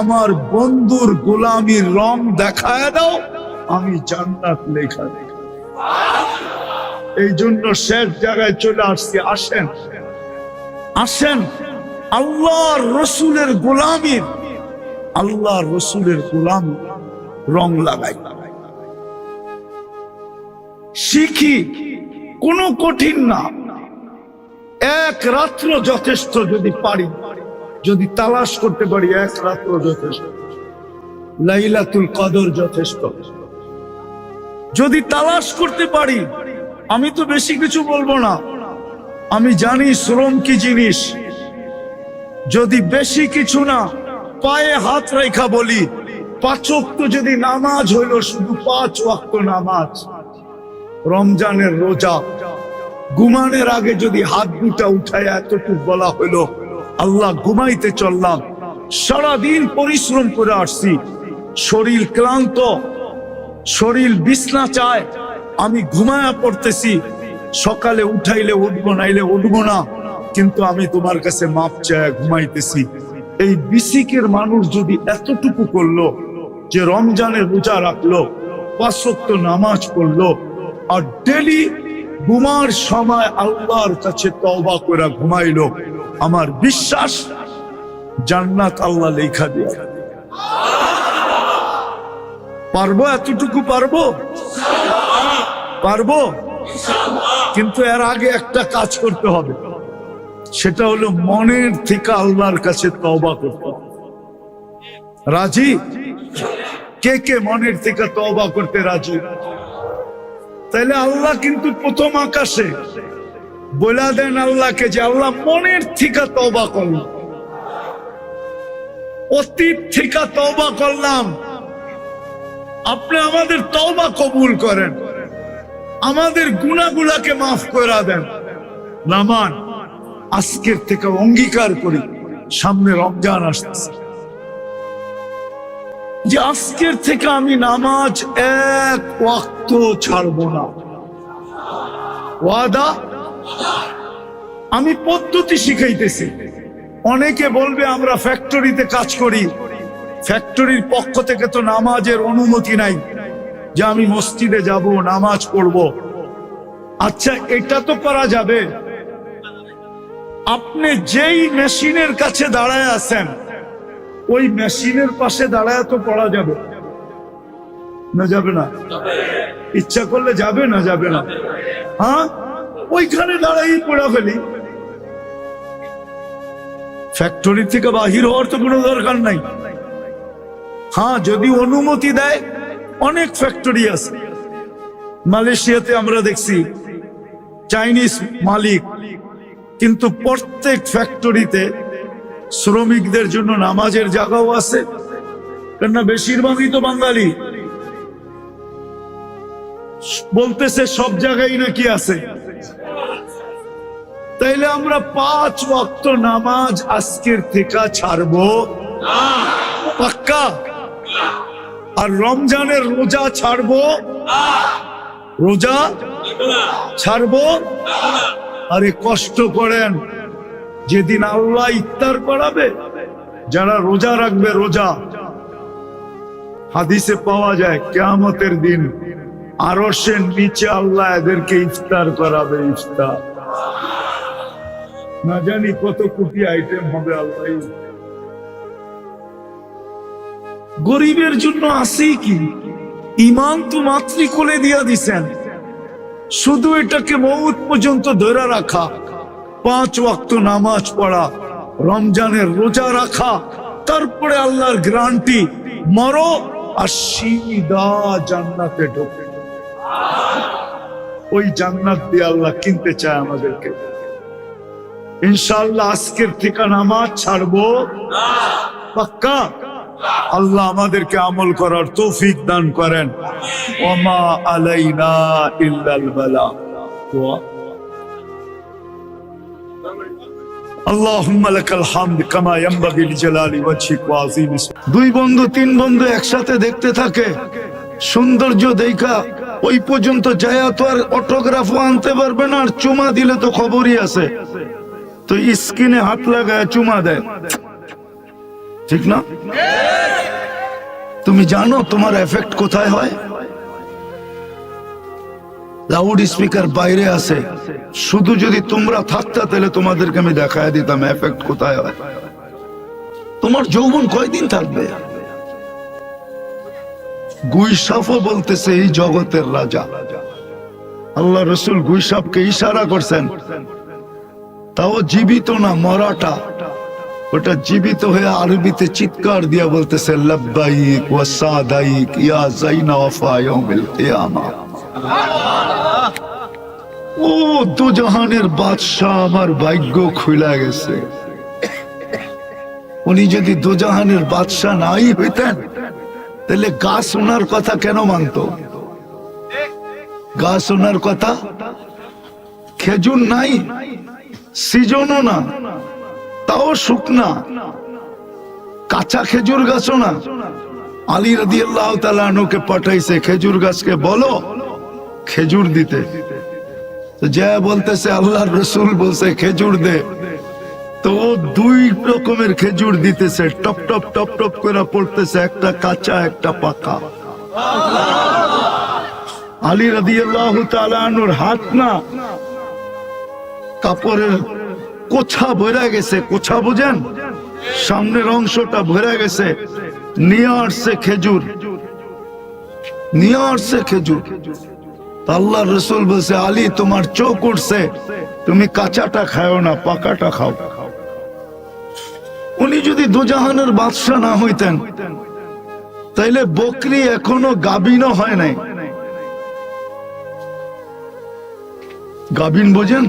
আমার বন্ধুর গোলামির রং দেখায় দাও, আমি জান্নাত লেখা দেব। এই জন্য শেষ জায়গায় চলে আসছি। আসেন আসেন আল্লাহর রসুলের গোলামির, আল্লাহর রসুলের গোলাম রং লাগাই, শিখি। কোনো কঠিন না, এক রাত্র যথেষ্ট। যদি পারি, যদি তালাশ করতে পারি, এক রাত্র যথেষ্ট। লাইলাতুল কদর যথেষ্ট যদি তালাশ করতে পারি। আমি তো বেশি কিছু বলবো না, আমি জানি শ্রম কি জিনিস। যদি বেশি কিছু না, পায়ে হাত রেখা বলি, 5 ওয়াক্ত যদি নামাজ হইল, শুধু 5 ওয়াক্ত নামাজ, রমজানের রোজা, ঘুমানোর আগে যদি হাত দুটা উঠায় এতটুকু বলা হইলো, আল্লাহ ঘুমাইতে চললাম, সারাদিন পরিশ্রম করে আসছি, শরীর ক্লান্ত, শরীর বিছনা চায়, আমি ঘুমায়া পড়তেছি, সকালে উঠাইলে উঠবো, নাইলে উঠবো না, কিন্তু আমি তোমার কাছে মাপ চায় ঘুমাইতেছি। এই বিসিকের মানুষ যদি এতটুকু করলো, যে রমজানের রোজা রাখলো, 5 ওয়াক্ত নামাজ পড়লো, আর ডেলি ঘুমার সময় আল্লাহর কাছে তওবা করে ঘুমাইলো, আমার বিশ্বাস জান্নাত আল্লাহ লেখা দিয়ে। পারবো? এতটুকু পারবো? পারবো? কিন্তু এর আগে একটা কাজ করতে হবে, সেটা হলো মনের থেকে আল্লাহর কাছে তওবা করতে হবে। রাজি? কে কে মনের থেকে তওবা করতে রাজি? তাইলে আল্লাহ কিন্তু প্রথম আকাশে বলে দেন আল্লাহকে যে আল্লাহ মনের থেকে তওবা করলাম, অতীত থেকে তওবা করলাম, আপনি আমাদের তওবা কবুল করেন, আমাদের গুনাহগুলোকে মাফ করে দেন। নামান আজকের থেকে অঙ্গীকার করি, সামনে রমজান আসতেছে, যে আজকের থেকে আমি নামাজ এক ওয়াক্ত ছাড়বো না। ওয়াদা। আমি পদ্ধতি শিখাইতেছি। অনেকে বলবে আমরা ফ্যাক্টরিতে কাজ করি, ফ্যাক্টরির পক্ষ থেকে তো নামাজের অনুমতি নাই যে আমি মসজিদে যাব নামাজ পড়ব। আচ্ছা, এটা তো করা যাবে। আপনি যেই মেশিনের কাছে দাঁড়ায় আছেন ওই মেশিনের পাশে দাঁড়ায় তো পড়া যাবে না? যাবে না? ইচ্ছা করলে যাবে না? যাবে না? হ্যাঁ, ওইখানে দাঁড়াই পড়া ফেলি। ফ্যাক্টরি থেকে বাহির হওয়ার তো কোনো দরকার নাই। হ্যাঁ, যদি অনুমতি দেয়, অনেক ফ্যাক্টরি আছে। মালয়েশিয়াতে আমরা দেখছি চাইনিজ মালিক, কিন্তু প্রত্যেক ফ্যাক্টরিতে শ্রমিকদের জন্য নামাজের জায়গাও আছে, কেননা বেশিরভাগই তো বাঙালি। বলতেছে সব জায়গায় নাকি আছে। তাইলে আমরা 5 ওয়াক্ত নামাজ আজকের থেকে ছাড়বো পাক্কা। আর রমজানের রোজা ছাড়বো, রোজা ছাড়বো। আরে কষ্ট করেন, যেদিন আল্লাহ ইফতার করাবে, যারা রোজা রাখবে, রোজা হাদিসে পাওয়া যায় কিয়ামতের দিন আরশের নিচে আল্লাহ এদেরকে ইফতার করাবে। ইফতার না জানি কত কোটি আইটেম হবে। আল্লাহ গরিবের জন্য আছে কি? ইমান তো মাতৃকোলে দিয়া দিছেন, শুধু এটাকে মউত পর্যন্ত ধরে রাখা, 5 ওয়াক্ত নামাজ পড়া, রমজানের রোজা রাখা, তারপরে আল্লাহর গ্যারান্টি মরো আর সিধা জান্নাতে ঢোকে। ওই জান্নাত দিয়ে আল্লাহ কিনতে চায় আমাদেরকে। ইনশাআল্লাহ আজকের থেকে নামাজ ছাড়বো পাক্কা। আল্লাহ আমাদেরকে আমল করার তৌফিক দান করেন। ওমা আলাইনা ইল্লাল বালাগ। আল্লাহুম্মা লাকাল হামদ কামা ইয়ানবাগি লিজালালি ওয়াজহিক ওয়া আযীম ইসমিক। 2 বন্ধু 3 বন্ধু একসাথে দেখতে থাকে, সৌন্দর্য দেখা ওই পর্যন্ত যায় তো আর অটোগ্রাফও আনতে পারবে না, আর চুমা দিলে তো খবরই আছে, তো স্কিনে হাত লাগায় চুমা দেয়, ঠিক না? তুমি জানো তোমার এফেক্ট কোথায় হয়? লাউড স্পিকার বাইরে আছে, শুধু যদি তোমরা থাকতা তাহলে তোমাদেরকে আমি দেখায় দিতাম এফেক্ট কোথায় হয়। তোমার যৌবন কয়দিন থাকবে? গুইসাফও বলতেছে এই জগতের রাজা। আল্লাহ রসুল গুইসাফকে ইশারা করছেন, তাও জীবিত না, মরাটা। ওটা জীবিত হয়ে আরবিতে চিৎকার দিয়া বলতেছে লব্বাইক ওয়া সাদাইক ইয়া যাইনা ওয়াফা ইয়াউমিল কিয়ামা। ও দুজাহানের বাদশাহ, আমার ভাগ্য খুলে গেছে। উনি যদি দুজাহানের বাদশাহ নাই হইতেন তাহলে গাছ ওনার কথা কেন মানত? গাছ ওনার কথা, খেজুর নাই, সিজনও না, তাও শুকনা কাঁচা খেজুর গাছও না। আলী রাদিয়াল্লাহু তাআলা আনহুকে পাঠাইছে খেজুর গাছকে বলো খেজুর দিতে। তো যা বলতেছে আল্লাহর রাসূল বলছে খেজুর দে, তো 2 রকমের খেজুর দিতেছে, টপ টপ টপ টপ করে পড়তেছে, একটা কাঁচা একটা পাকা। আলী রাদিয়াল্লাহু তাআলা আনহুর হাত না কাপড়ের কোছা ভরে গেছে, কোছা বুঝেন, সামনের অংশটা ভরে গেছে। নিয়ে আসছে খেজুর, নিয়ে আসছে খেজুর। আল্লাহ রসুল বলছে, আলী তোমার চোখ উঠছে, তুমি কাঁচাটা খাও না, পাকাটা খাও। উনি যদি দুজাহানের বাদশা না হইতেন তাইলে বকরি এখনো গাবিনও হয় নাই। গাবিন বোঝেন?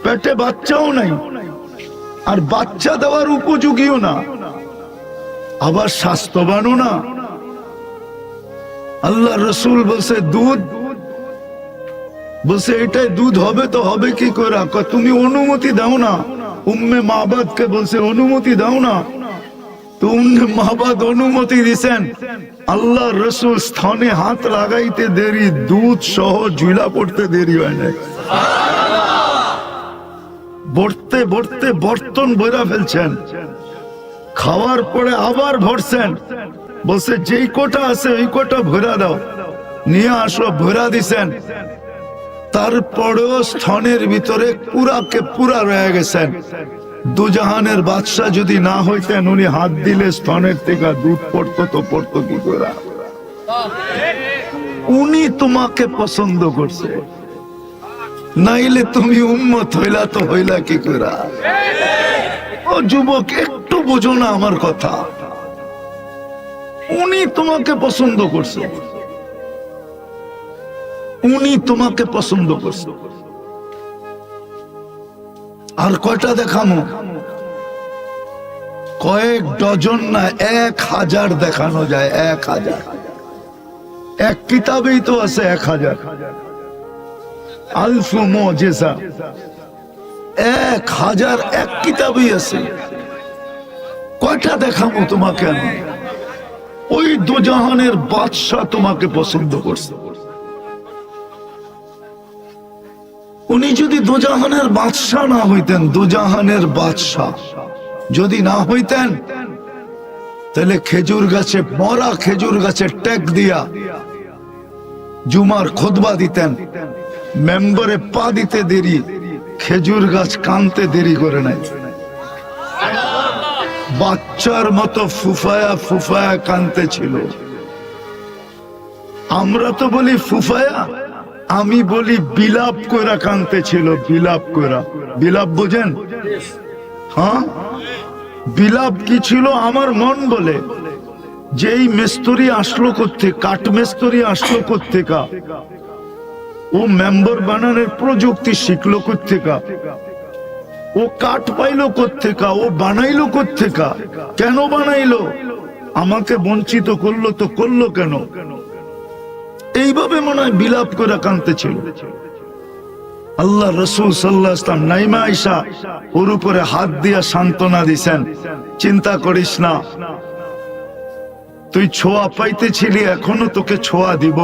পেটে বাচ্চাও নাই, আর বাচ্চা দেওয়ার উপযোগীও না, আবার স্বাস্থ্যবানও না। আল্লাহ রসুল বলছে দুধ, বলছে এটাই দুধ হবে তো হবে কি করে, তুমি অনুমতি দাও না। উম্মে মাবাদকে বলছে অনুমতি দাও না, তো উম্মে মাবাদ অনুমতি দিছেন। আল্লাহ রসুল স্থানে হাত লাগাইতে দেরি, দুধ সহ ঝুলা পড়তে দেরি হয় না। ভরতে ভরতে বর্তন ভরা ফেলছেন, খাওয়ার পরে আবার ভরছেন, বলছে যেই কোটা আছে ওই কোটা ভরা দাও, নিয়ে আসো, ভরা দিছেন। তারপরেও স্থনের ভিতরে পুরাকে পুরা রয়ে গেছেন। দুজাহানের বাদশাহ যদি না হইতেন, উনি হাত দিলে স্থনের থেকে দুধ পড়তো, তো পড়তো কি করে? উনি তোমাকে পছন্দ করছে, নাইলে তুমি উম্মত হইলা তো হইলা কি করে? ও যুবক, একটু বোঝো না আমার কথা। উনি তোমাকে পছন্দ করছে, উনি তোমাকে পছন্দ করছে। আর কয়টা দেখামো? কয়েক ডজন না, 1000 দেখানো যায়। 1000 এক কিতাবেই তো আছে। 1000 আলফু মুজিজা, 1000 এক কিতাবেই আছে। কয়টা দেখাবো তোমাকে আমি? ওই দুজাহানের বাদশা তোমাকে পছন্দ করছে। উনি যদি দুজাহানের বাদশা না হইতেন, দুজাহানের বাদশা যদি না হইতেন, তাহলে খেজুর গাছে, মরা খেজুর গাছে টেক দিয়া জুমার খুতবা দিতেন, মেম্বারে পা দিতে দেরি, খেজুর গাছ কানতে দেরি করে নাই। বাচ্চার মতো ফুফায়া ফুফায়া কানতে ছিল। আমরা তো বলি ফুফায়া, আমি বলি বিলাপ কইরা কানতে ছিল। বিলাপ কইরা, বিলাপ বোঝেন? হ্যাঁ, বিলাপ কি ছিল? আমার মন বলে যেই মেস্তরি আসলো কোত্থেকে, কাঠ মেস্তরি আসলো কোত্থেকে, ও মেম্বার বানানোর প্রযুক্তি শিখলো কোত্থেকে, ও কাঠ পাইলো কোত্থেকে, ও বানাইলো কোত্থেকে, কেন বানাইলো, আমাকে বঞ্চিত করলো তো করলো কেন? এইভাবে মনে হয় বিলাপ করে কানতে ছিল। আল্লাহ রসুল সাল্লাল্লাহু আলাইহি ওয়াসাল্লাম নাইমা আয়েশা ওর উপরে হাত দিয়া সান্ত্বনা দিছেন, চিন্তা করিস না, তুই ছোঁয়া পাইতেছিলি, এখনো তোকে ছোঁয়া দিব,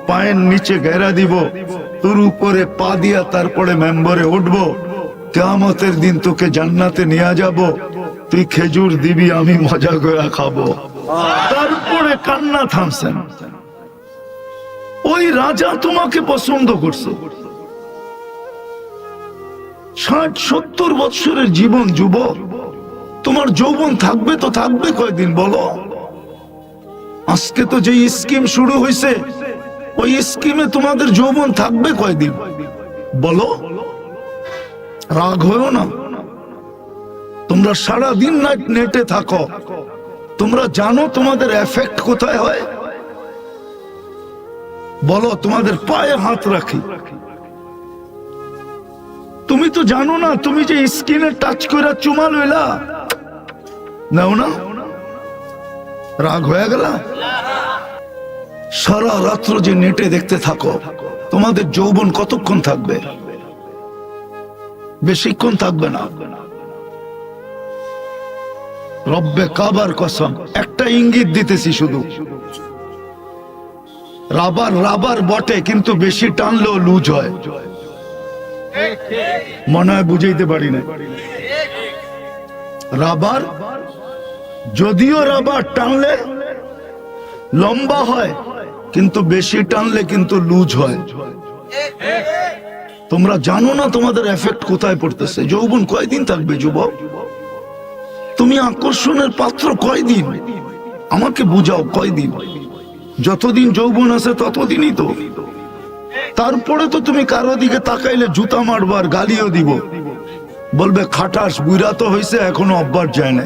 পায়ের নিচে ঘেরা দিব, তোর উপরে পা দিয়া তারপরে মেম্বরে উঠবো, কিয়ামতের দিন তোকে জান্নাতে নিয়ে যাব, তুই খেজুর দিবি, আমি মজা করে খাবো। তারপরে কান্না থামছেন। ওই রাজা তোমাকে পছন্দ করছে। 60-70 বৎসরের জীবন, যুবক, তোমার যৌবন থাকবে তো থাকবে কয়দিন বলো? আজকে তো যে স্কিম শুরু হয়েছে, ওই স্কিমে তোমাদের যৌবন থাকবে কয়দিন বলো? রাগ হয়েও না। তোমরা সারাদিন নেটে থাকো, তোমরা জানো তোমাদের এফেক্ট কোথায় হয়? বলো, তোমাদের পায়ে হাত রাখি, তুমি তো জানো না, তুমি যে স্কিনে টাচ করে চুমা লইলা, নাও না, রাগ হয়ে গেল? সারা রাত্র যে নেটে দেখতে থাকো, তোমাদের যৌবন কতক্ষণ থাকবে? বেশিক্ষণ থাকবে না। রব্বে কাবার কসম, একটা ইঙ্গিত দিতেছি শুধু, রাবার রাবার বটে, কিন্তু বেশি টানলেও লুজ হয়। মনে হয় বুঝাইতে পারি না। রাবার যদিও রাবার টানলে লম্বা হয়, কিন্তু বেশি টানলে কিন্তু লুজ হয়। তোমরা জানো না তোমাদের এফেক্ট কোথায় পড়তেছে। যৌবন কয়দিন থাকবে যুবক? তুমি আকর্ষণের পাত্র কয়দিন? আমাকে বুঝাও কয়দিন? যতদিন যৌবন আছে ততদিনই তো। তারপরে তো তুমি কারো দিকে তাকাইলে জুতা মারবার, গালিও দিব, বলবে খাটাস, বুইরা তো হয়েছে এখনো অভ্যাস যায় না।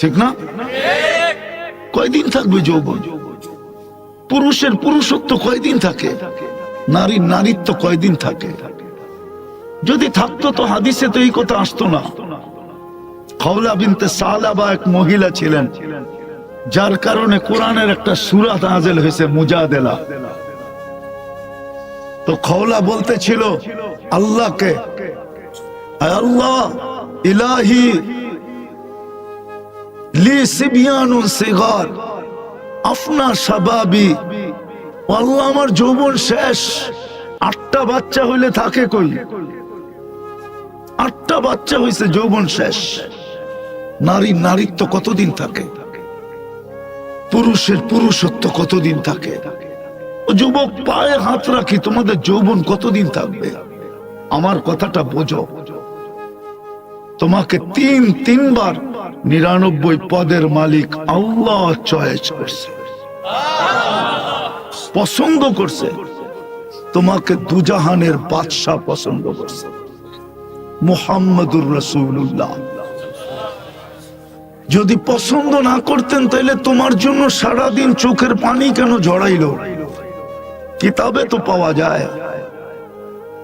ঠিক না? কয়দিন থাকবে যৌবন? পুরুষের পুরুষত্ব কয়দিন থাকে? নারীর নারীত্ব কয়দিন থাকে? যদি থাকতো তো হাদিসে তো এই কথা আসতো না। খাওলা বিনতে সালাবা এক মহিলা ছিলেন, যার কারণে কোরআনের একটা সূরা নাযিল হয়েছে, মুজাদেলা। তো খাওলা বলতেছিল আল্লাহকে, আল্লাহ ইলাহি লি সিবিয়ানুন সিগার আফনা শাবাবি, আল্লাহ আমার যৌবন শেষ, 8টা বাচ্চা হইলে থাকে কই? 8টা বাচ্চা হইছে, যৌবন শেষ। নারীর নারীত্ব কতদিন থাকে? পুরুষের পুরুষত্ব কতদিন থাকে? ও যুবক, পায়ে হাত রাখি, তোমাদের যৌবন কতদিন থাকবে? আমার কথাটা বোঝো। তোমাকে তিনবার 99 পদের মালিক আল্লাহ চয়েস করছে, পছন্দ করছে। তোমাকে দুজাহানের বাদশাহ পছন্দ করছে, মুহাম্মদুর রাসূলুল্লাহ। যদি পছন্দ না করতেন তাহলে তোমার জন্য সারাদিন চোখের পানি কেন ঝরাইলো? কিতাবে তো পাওয়া যায়।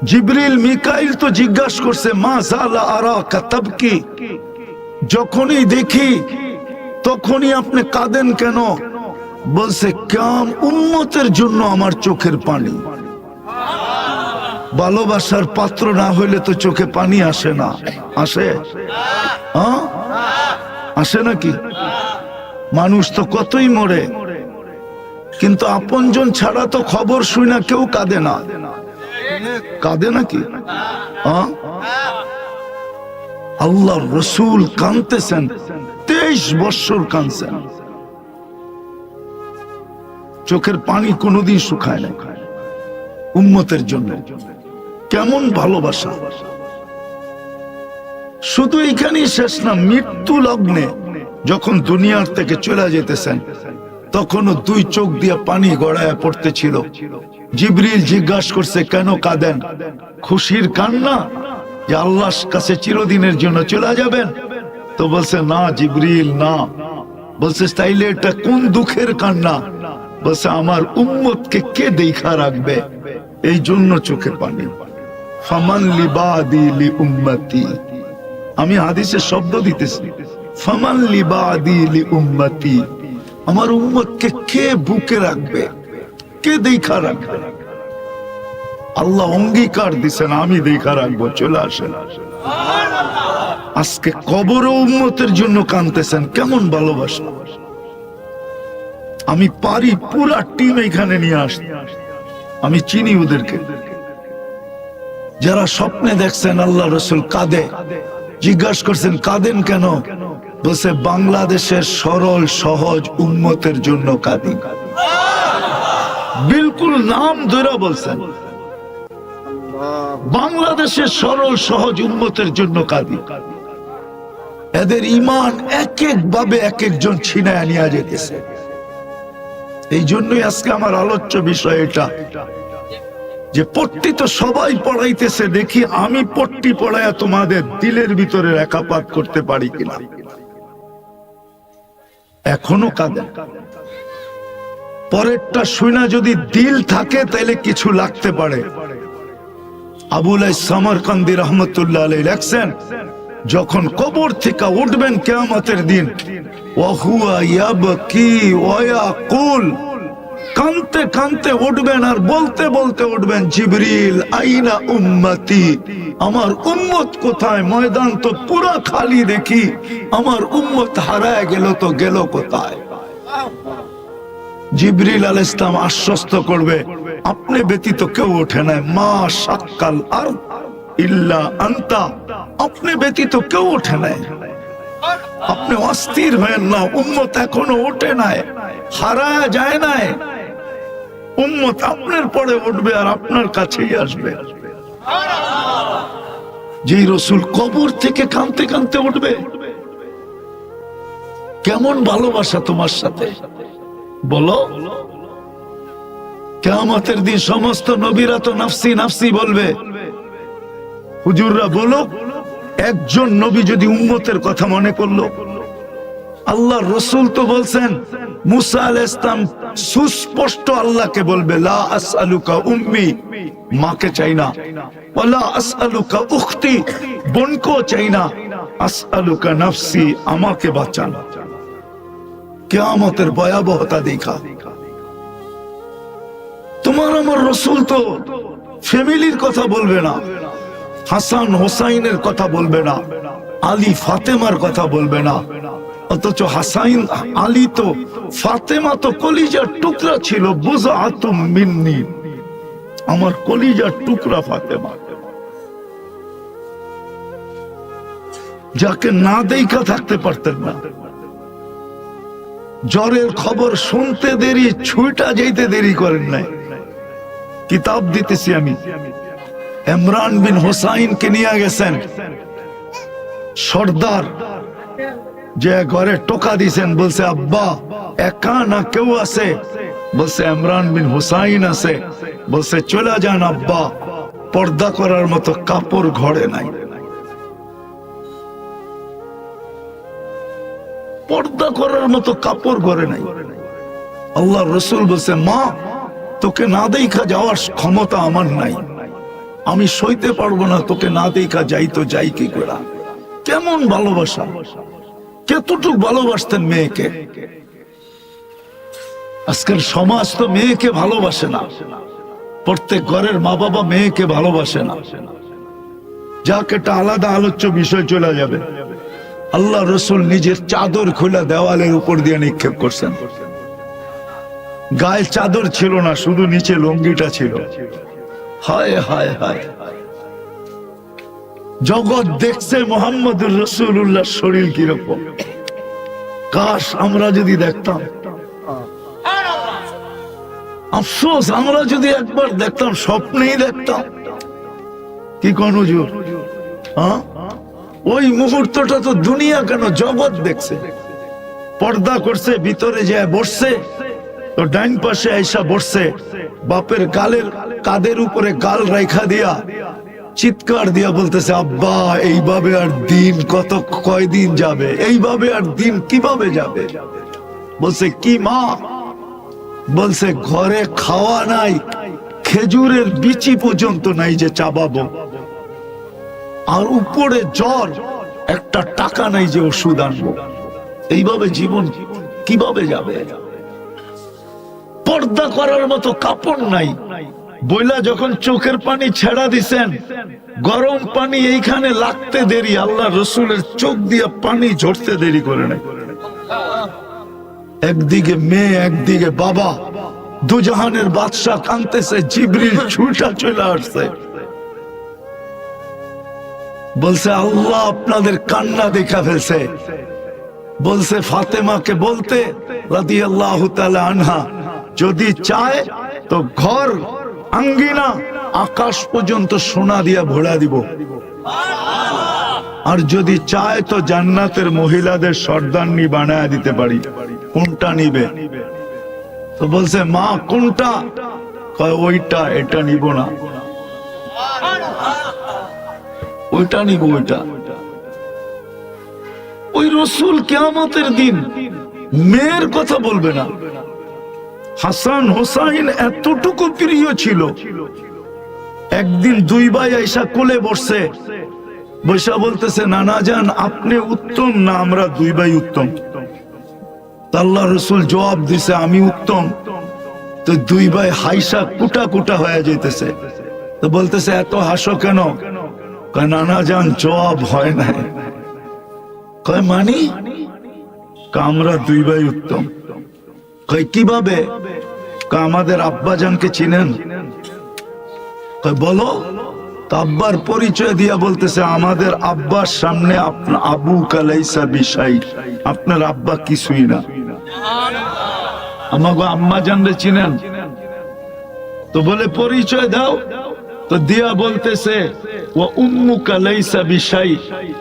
জিবরিল মিকাইল তো জিজ্ঞাসা করছে, মা জালা আরাকা তাবকি, যখনই দেখি তখনই আপনি কাঁদেন কেন? বলছে, কাম উম্মতের জন্য আমার চোখের পানি। ভালোবাসার পাত্র না হইলে তো চোখে পানি আসে না। আসে? আসে নাকি? মানুষ তো কতই মরে, কিন্তু আপনজন ছাড়া তো খবর শুই না কেউ কাঁদে না। কাঁদে নাকি? আল্লাহর রাসূল কাঁদতেছেন, 23 বছর কাঁদছেন, চোখের পানি কোনোদিন শুকায় না উম্মতের জন্য। কেমন ভালোবাসা! শুধু এখানেই শেষ না, মৃত্যু লগ্নে যখন দুনিয়ার থেকে চলে যেতেছেন, তখনও 2 চোখ দিয়ে পানি গড়ায় পড়তেছিল। জিবরিল জিজ্ঞাসা করছে, কেন কাঁদেন? খুশির কান্না যে আল্লাহর কাছে চিরদিনের জন্য চলে যাবেন? তো বলছে, না জিবরিল না। বলছে, তাইলে এটা কোন দুঃখের কান্না? বলছে, আমার উম্মতকে কে দেখা রাখবে, এই জন্য চোখে পানি। ফামান লিবাদি লি উম্মতি, আমি হাদিসে শব্দ দিতেছি, ফামান লিবাদি লি উম্মতি, আমার উম্মতকে কে বুকে রাখবে, কে দেখা রাখবে? আল্লাহ অঙ্গীকার দিছেন, আমি দেখা রাখবো, চলে আসেন। আজকে কবর উম্মতের জন্য কাঁদতেছেন, কেমন ভালোবাসা! আমি পারি পুরা টিম এখানে নিয়ে আসতে, আমি চিনি ওদেরকে, যারা স্বপ্নে দেখছেন আল্লাহ রাসূল কাঁদে। জিজ্ঞাসা করছেন, কাঁদেন কেন? বলছে, বাংলাদেশের সরল সহজ উম্মতের জন্য কাঁদি। বিলকুল নাম ধরে বলছেন, বাংলাদেশের সরল সহজ উম্মতের জন্য কাঁদি। এদের ঈমান এক এক ভাবে এক একজন ছিনায় নিয়ে যেতেছে। এই জন্যই আজকে আমার আলোচ্য বিষয় এটা, যে পট্টি তো সবাই পড়াইতেছে, দেখি আমি পট্টি পড়াইয়া তোমাদের দিলের ভিতরে রেখাপাত করতে পারি কিনা। এখনো কাঁদেন। পরেরটা শুনা যদি দিল থাকে তাহলে কিছু লাগতে পারে। আবুল সামারকান্দি রহমতুল্লাহ আলাইহি লেখছেন, যখন কবর থেকে উঠবেন কিয়ামতের দিন, ওয়াহুয়া ইয়াবকি ওয়া ইয়াকুল, কানতে কানতে উঠবেন আর বলতে বলতে উঠবেন, জিবরিল আইনা উম্মতি, আমার উম্মত কোথায়? ময়দান তো পুরো খালি, দেখি আমার উম্মত হারায় গেল, তো গেল কোথায়? জিবরিল আলাইহিস সালাম আশ্বস্ত করবে, আপনি ব্যতীত কেউ ওঠে নাই, মা শাক্কাল আরদ ইল্লা আনতা, আপনি ব্যতীত কেউ ওঠে নাই। আপনি অস্থির হয়েন না, উম্মত এখনো ওঠে নাই, হারায় যায় নাই। উম্মত আপনার পরে উঠবে আর আপনার কাছেই আসবে। যেই রাসূল কবর থেকে কাঁদতে কাঁদতে উঠবে, কেমন ভালোবাসা তোমার সাথে বলো। কিয়ামতের দিন সমস্ত নবীরা তো নাফসি নাফসি বলবে। হুজুররা বলো, একজন নবী যদি উম্মতের কথা মনে করলো। আল্লাহর রাসূল তো বলছেন, মুসা আলাইহিস সালাম সুস্পষ্ট আল্লাহকে বলবে, লা আসআলুকা উম্মি, মাকে চাই না, ওয়ালা আসআলুকা উখতি, বোনকেও চাই না, আসআলুকা নাফসি, আমাকে বাঁচান। কিয়ামতের ভয়াবহতা দেখা। তোমার আমার রাসূল তো ফ্যামিলির কথা বলবে না, হাসান হোসাইনের কথা বলবে না, আলী ফাতেমার কথা বলবে না, অথচ হাসাইন আলী তো, ফাতেমা তো কলিজার টুকরা ছিল, বুযআতুম মিন্নি, আমার কলিজার টুকরা ফাতেমা, যাকে না দেখা থাকতে পারতেন না। জ্বরের খবর শুনতে দেরি, ছুঁটা যেতে দেরি করেন নাই। কিতাব দিতেছি আমি, ইমরান বিন হুসাইনকে নিয়ে গেছেন সর্দার, যে ঘরে টোকা দিয়েছেন, বলছে আব্বা একা না কেউ আছে? বলছে ইমরান বিন হুসাইন আছে। বলছে চলে যান আব্বা, পর্দা করার মতো কাপড় ঘরে নাই। পর্দা করার মতো কাপড় ঘরে নাই। আল্লাহর রাসূল বলছে, মা তোকে না দেখা যাওয়ার ক্ষমতা আমার নাই, আমি সইতে পারবো না, তোকে না দেখা যাই তো যাই কি করে। কেমন ভালোবাসা, কতটুকু ভালোবাসতেন মেয়েকে। আজকের সমাজ তো মেয়েকে ভালোবাসে না, প্রত্যেক ঘরের মা বাবা মেয়েকে ভালোবাসে না। যাক, একটা আলাদা আলোচ্য বিষয় চলে যাবে। আল্লাহ রাসূল নিজের চাদর খুলে দেওয়ালের উপর দিয়ে নিক্ষেপ করছেন। গায়ে চাদর ছিল না, শুধু নিচে লুঙ্গিটা ছিল। হায় হায় হায়, জগৎ দেখছে মুহাম্মদুর রাসূলুল্লাহর শরীর কিরকম। কাশ আমরা যদি দেখতাম, আফসোস আমরা যদি একবার দেখতাম, স্বপ্নেই দেখতাম। কি কোন হুজুর? হ্যাঁ, ওই মুহূর্তটা তো দুনিয়া কেন জগৎ দেখছে। পর্দা করছে, ভিতরে যায় বসছে, তো ডাইন পাশে আইসা বসছে, বাপের গালের কাদের উপরে গাল রাইখা দিয়া চিৎকার দিয়া বলতেছে, আব্বা এইভাবে আর দিন কয়দিন যাবে, এইভাবে আর দিন কিভাবে যাবে? বলছে কি মা? বলছে ঘরে খাওয়া নাই, খেজুরের বিচি পর্যন্ত নাই যে চাবাবো, আর উপরে জ্বর, একটা টাকা নাই যে ওষুধ আনবো। এইভাবে জীবন কিভাবে যাবে? পর্দা করার মতো কাপড় নাই। বইলা যখন চোখের পানি ছেড়া দিছেন, গরম পানি এইখানে লাগতে দেরি, আল্লাহ রাসূলের চোখ দিয়ে পানি ঝরতে দেরি করে নাই। একদিকে মেয়ে, একদিকে বাবা, দুজাহানের বাদশা কাঁদতেছে, জিবরিল ছুটা চলে আসছে, বলছে আল্লাহ আপনাদের কান্না দেখা ফেলছে। বলছে ফাতেমাকে বলতে রাদিয়াল্লাহু তাআলা আনহা, যদি চায় তো ঘর আঙ্গিনা আকাশ পর্যন্ত সোনা দিয়া ভরা দিব, আর যদি চায় তো জান্নাতের মহিলাদের সর্দারনি বানায় দিতে পারি। কোনটা নিবে? তো বলছে মা কোনটা? কয় ওইটা, এটা নিব না, ওইটা নিব, ওইটা। ওই রাসূল কিয়ামতের দিন মেয়ের কথা বলবে না। হাসান হোসাইন এতটুকু প্রিয় ছিল, একদিন দুই ভাই আইসা কোলে বসছে, বৈশা বলতেছে নানা জান আপনি উত্তম না আমরা দুই ভাই উত্তম? আল্লাহ রাসূল জবাব দিছে আমি উত্তম। তো দুই ভাই হাইসা কুটা কুটা হয়ে যাইতেছে। তো বলতেছে এত হাসো কেন? কয় নানা জান জবাব হয় না। কয় মানি? আমরা দুই ভাই উত্তম। কয় কিভাবে? আমাদের আব্বা জানকে চিনেন? কয় বলো। আব্বার পরিচয় দিয়া বলতেছে আমাদের আব্বার সামনে আবু কালাইসা বিশাই, আপনার আব্বা কিছুই না। আমাকে আম্মা জানলে চিনেন? তো বলে পরিচয় দাও। তো দিয়া বলতেছে ও উম্মু কালাইসা বিশাই,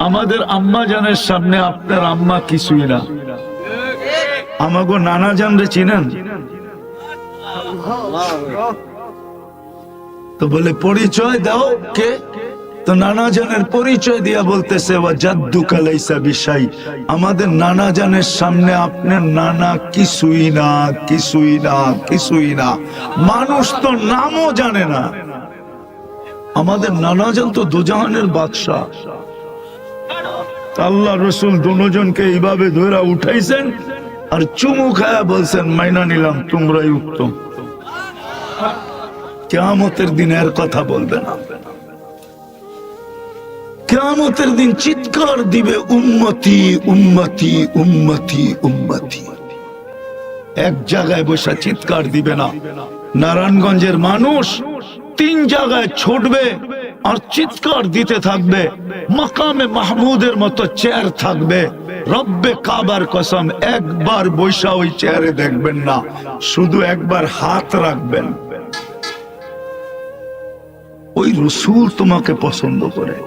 আমাদের আম্মা জানের সামনে আপনার আম্মা কিছুই না। আমাকে নানা জানলে চিনেন? তো বলে পরিচয় দাও কে? তো নানা জানের পরিচয় দিয়া বলতেছে ওয়াজাদ্দুকা লাইসা বিশাই, আমাদের নানা জানের সামনে আপনার নানা কিছুই না, কিছুই না, কিছুই না। মানুষ তো নামও জানে না। আমাদের নানা জান তো দুজাহানের বাদশাহ। আল্লাহ রসুল দুজনকে এইভাবে ধরে উঠাইছেন আর চুমু খায়া বলছেন মাইনা নিলাম, তোমরাই উত্তম। কিয়ামতের দিন এর কথা বলবে না। কিয়ামতের দিন চিৎকার দিবে উম্মতি উম্মতি উম্মতি উম্মতি। এক জায়গায় বসে চিৎকার দিবে না। নারায়ণগঞ্জের মানুষ 3 জায়গায় ছুটবে আর চিৎকার দিতে থাকবে। মাকামে মাহমুদের মতো চেয়ার থাকবে। রব্বে কাবার কসম, একবার বৈশা ওই চেয়ারে দেখবেন না, শুধু একবার হাত রাখবেন। ওই রসূল তোমাকে পছন্দ করে,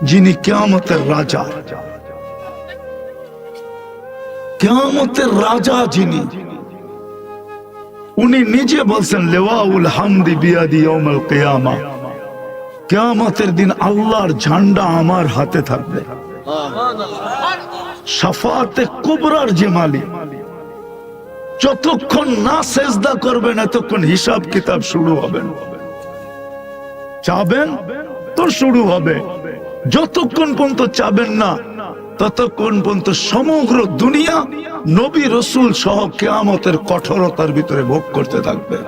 যিনি কিয়ামতের রাজা। কিয়ামতের রাজা যিনি, উনি নিজে বলছেন লিওয়াউল হামদি বিয়াদি ইয়াউমুল কিয়ামা, কিয়ামতের দিন আল্লাহর ঝান্ডা আমার হাতে থাকবে। শাফাআতে কুবরার যে মালিক, যতক্ষণ না সেজদা করবেন এতক্ষণ হিসাব কিতাব শুরু হবে না। চাবেন তো শুরু হবে, যতক্ষণ পর্যন্ত চাবেন না ততক্ষণ পর্যন্ত সমগ্র দুনিয়া নবী রসুল সহ কিয়ামতের কঠোরতার ভিতরে ভোগ করতে থাকবে।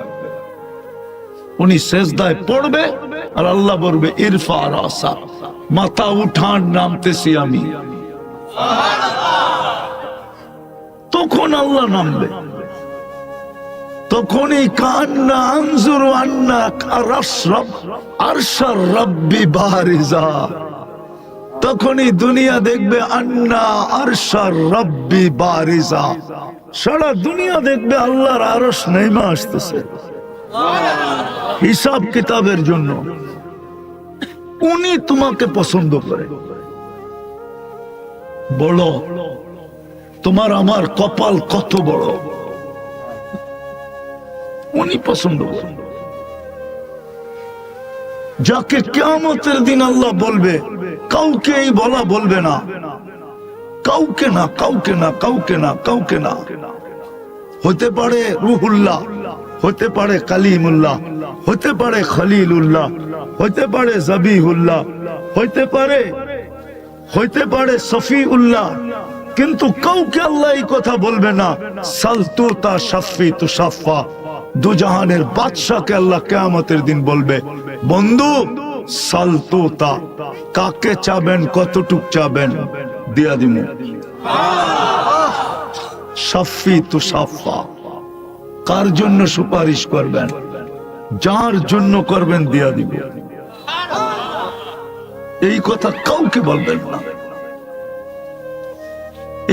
উনি সেজদায় পড়বে আর আল্লাহ বলবে ইরফা রাসা, মাথা উঠান, নামতেছি আমি। তখন আল্লাহ নামবে। তখনই কান্না আনজুরু আন্না আরশরব আরশার রব্বি বারিজা, তখনই দুনিয়া দেখবে আন্না আরশার রব্বি বারিজা। সারা দুনিয়া দেখবে আল্লাহর আরশ নেমে আসতেছে হিসাব কিতাবের জন্য। উনি তোমাকে পছন্দ করে। বড় তোমার আমার কপাল কত বড়, উনি পছন্দ করে। যাকে কিয়ামতের দিন আল্লাহ বলবে, কাউকে এই বলা বলবে না, কাউকে না, কাউকে না, কাউকে না, কাউকে না। হতে পারে রুহুল্লাহ, হতে পারে কালিমুল্লাহ, হতে পারে খলিলুল্লাহ, হতে পারে জবিহুল্লাহ, হতে পারে সফিউল্লাহ, কিন্তু কাউকে আল্লাহ এই কথা বলবে না সালতুতা শাফি তুশাফা। দুজাহানের বাদশাকে আল্লাহ কিয়ামতের দিন বলবে, বন্ধু সালতুতা, কাকে চাবেন, কতটুক চাবেন, দিয়া দিমু। শাফি তুশাফা, কার জন্য সুপারিশ করবেন, যার জন্য করবেন দিয়া দিবে। এই কথা কাউকে বলবেন না।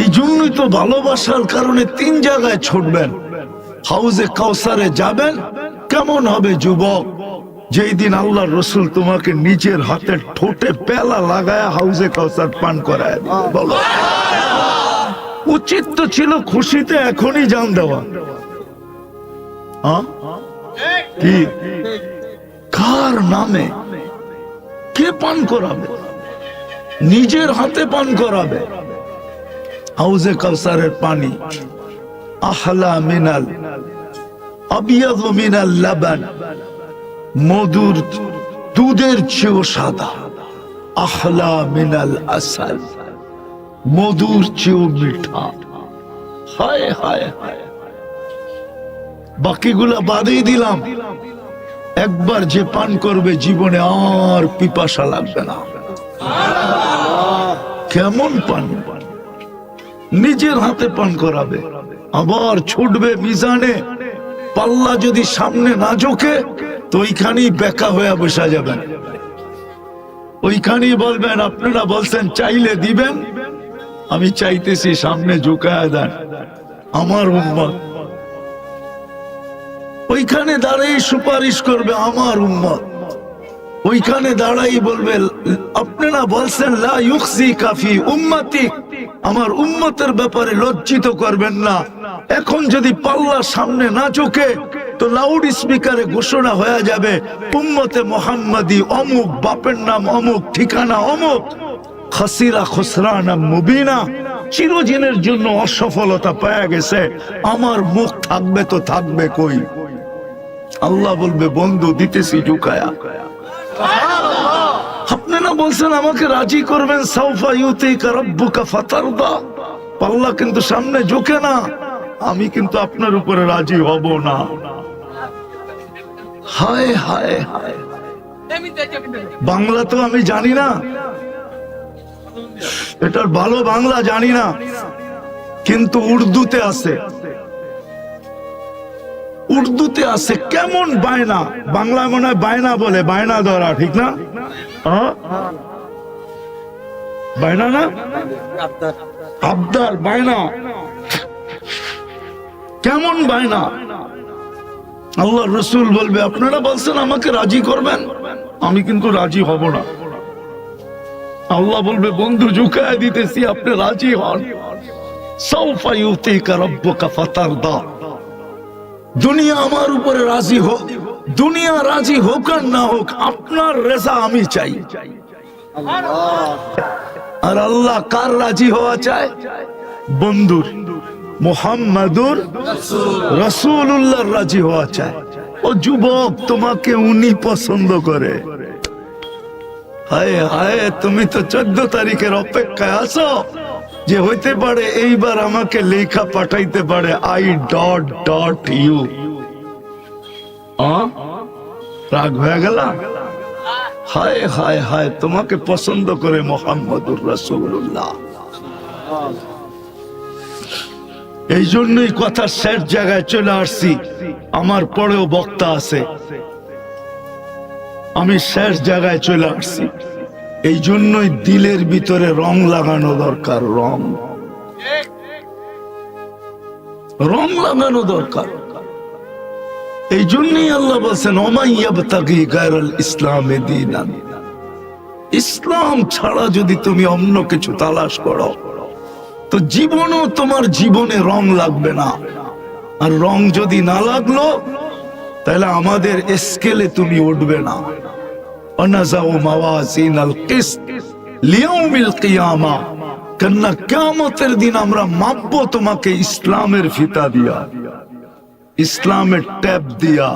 এই জন্যই তো ভালোবাসার কারণে 3 জায়গায় ছুটবেন। হাউজে কাউসারে যাবেন। কেমন হবে যুবক, যেই দিন আল্লাহ রসুল তোমাকে নিজের হাতে ঠোঁটে পেলা লাগায় হাউজে কাউসার পান করায় দিবে। বলো, উচিত তো ছিল খুশিতে এখনই জান দেওয়া। কি, কার নামে, কে পান করাবে? নিজের হাতে পান করাবে। হাউজে কাউসারের পানি আহলা মিনাল আবিয়াদু মিনাল লাবান, মধুর দুধের চেয়েও সাদা। আহলা মিনাল আসাল, মধুর চেয়েও মিঠা। হায় হায় হায়, বাকিগুলা বাদেই দিলাম। একবার যে পান করবে জীবনে আর পিপাসা লাগবে না। কেমন পান, নিজের হাতে পান করাবে। আবার ছুটবে মিজানে, পাল্লা যদি সামনে না ঝোঁকে তো ওইখানেই বেকা হয়ে বসা যাবেন। ওইখানেই বলবেন, আপনারা বলছেন চাইলে দিবেন, আমি চাইতেছি সামনে ঝুঁকায় দেন, আমার উম্মত। ওইখানে দাঁড়াই সুপারিশ করবে আমার উম্মত। ওইখানে দাঁড়াই বলবে, আপনারা বলছেন লা ইউখজি কাফি উম্মতি, আমার উম্মতের ব্যাপারে লজ্জিত করবেন না, এখন যদি পাল্লা সামনে না চোখে তো লাউড স্পিকারে ঘোষণা হয়ে যাবে উম্মতে মুহাম্মাদি অমুক, বাপের নাম অমুক, ঠিকানা অমুক, খাসিরা খুসরানা মুবিনা, চিরদিনের জন্য অসফলতা পেয়ে গেছে। আমার মুখ থাকবে তো থাকবে কই? আল্লাহ বলবে বন্ধু দিতেছি ঝুঁকায়া। আপনি না বলছেন আমাকে রাজি করবেন, সাউফা ইউতিকা রাব্বুকা ফাতারদা। পাল্লা কিন্তু সামনে ঝুঁকে না, আমি কিন্তু আপনার উপরে রাজি হব না। হায় হায় হায়, বাংলা তো আমি জানি না, এটার ভালো বাংলা জানি না, কিন্তু উর্দুতে আছে, উর্দুতে আছে। কেমন বায়না, বাংলা মনে হয় বায়না বলে, বায়না ধরা, ঠিক না? বায়না না, আবদার, বায়না। কেমন বায়না? আল্লাহ রসুল বলবে আপনারা বলছেন আমাকে রাজি করবেন, আমি কিন্তু রাজি হব না। আল্লাহ বলবে বন্ধু ঝুঁকায় দিতেছি, আপনি রাজি হন। সাউফা ইউতিকা রাব্বুকা ফাতারদা। দুনিয়া আমার উপরে রাজি হোক, দুনিয়া রাজি হোক আর না হোক, আপনার রেজা আমি চাই। আর আল্লাহ কার রাজি হওয়া চায়? বন্ধুর, মুহাম্মাদুর রাসূলুল্লাহর রাজি হওয়া চায়। ও যুবক, তোমাকে উনি পছন্দ করে। হায় হায়, তুমি তো 14 তারিখের অপেক্ষায় আছো যে হইতে পারে এইবার আমাকে লেখা পাঠাইতে পারে I.ইউ। রাগ হয়ে গেল? হায় হায় হায়, তোমাকে পছন্দ করে মুহাম্মাদুর রাসূলুল্লাহ। এই জন্যই কথা শেষ জায়গায় চলে আসছি। আমার পরেও বক্তা আছে, আমি শেষ জায়গায় চলে আসছি। এই জন্যই দিলের ভিতরে রং লাগানো দরকার, রং, রং লাগানো দরকার। এই জন্যই আল্লাহ বলছেন ওমাইয়াবতাগি গায়রাল ইসলামে দীনান। ইসলাম ছাড়া যদি তুমি অন্য কিছু তালাশ করো তো জীবনও তোমার জীবনে রং লাগবে না। আর রং যদি না লাগলো তাহলে আমাদের স্কেলে তুমি উঠবে না। অনাযাউ মাওয়াজিনাল কিসত লিয়াউমিল কিয়ামা, কেননা কিয়ামতের দিন আমরা মাপবো তোমাকে ইসলামের ফিতা দিয়া, ইসলামের ট্যাপ দিয়া,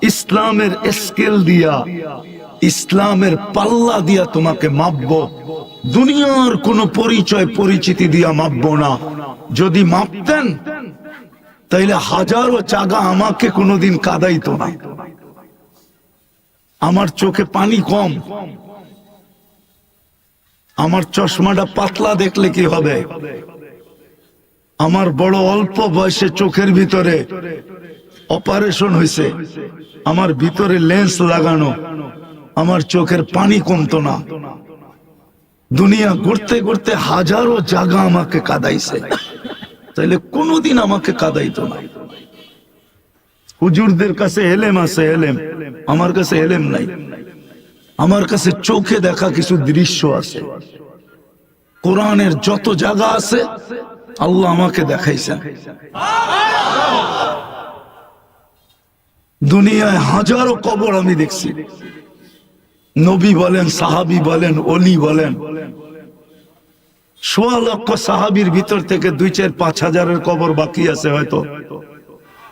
ইসলামের স্কেল দিয়া, ইসলামের পাল্লা দিয়া তোমাকে মাপবো। দুনিয়ার কোন পরিচয় পরিচিতি দিয়া মাপবো না। যদি মাপতেন তাইলে হাজারো চাগা আমাকে কোনোদিন কাঁদাইতো না। আমার চোখে পানি কম, আমার চশমাটা পাতলা দেখলে কি হবে? আমার বড় অল্প বয়সে চোখের ভিতরে অপারেশন হয়েছে, আমার ভিতরে লেন্স লাগানো, আমার চোখের পানি কমতো না। দুনিয়া ঘুরতে ঘুরতে হাজারো জায়গা আমাকে কাঁদাইছে, তাইলে কোনোদিন আমাকে কাঁদাইতো না। হুজুরদের কাছে এলেম আছে, এলেম, আমার কাছে এলেম নাই। আমার কাছে চোখে দেখা কিছু দৃশ্য আছে। কোরআনের যত জায়গা আছে আল্লাহ আমাকে দেখাইছেন। দুনিয়ায় হাজারো কবর আমি দেখছি। নবী বলেন, সাহাবী বলেন, ওলি বলেন, ১৬ লক্ষ সাহাবীর ভিতর থেকে ২-৪-৫ হাজারের কবর বাকি আছে। হয়তো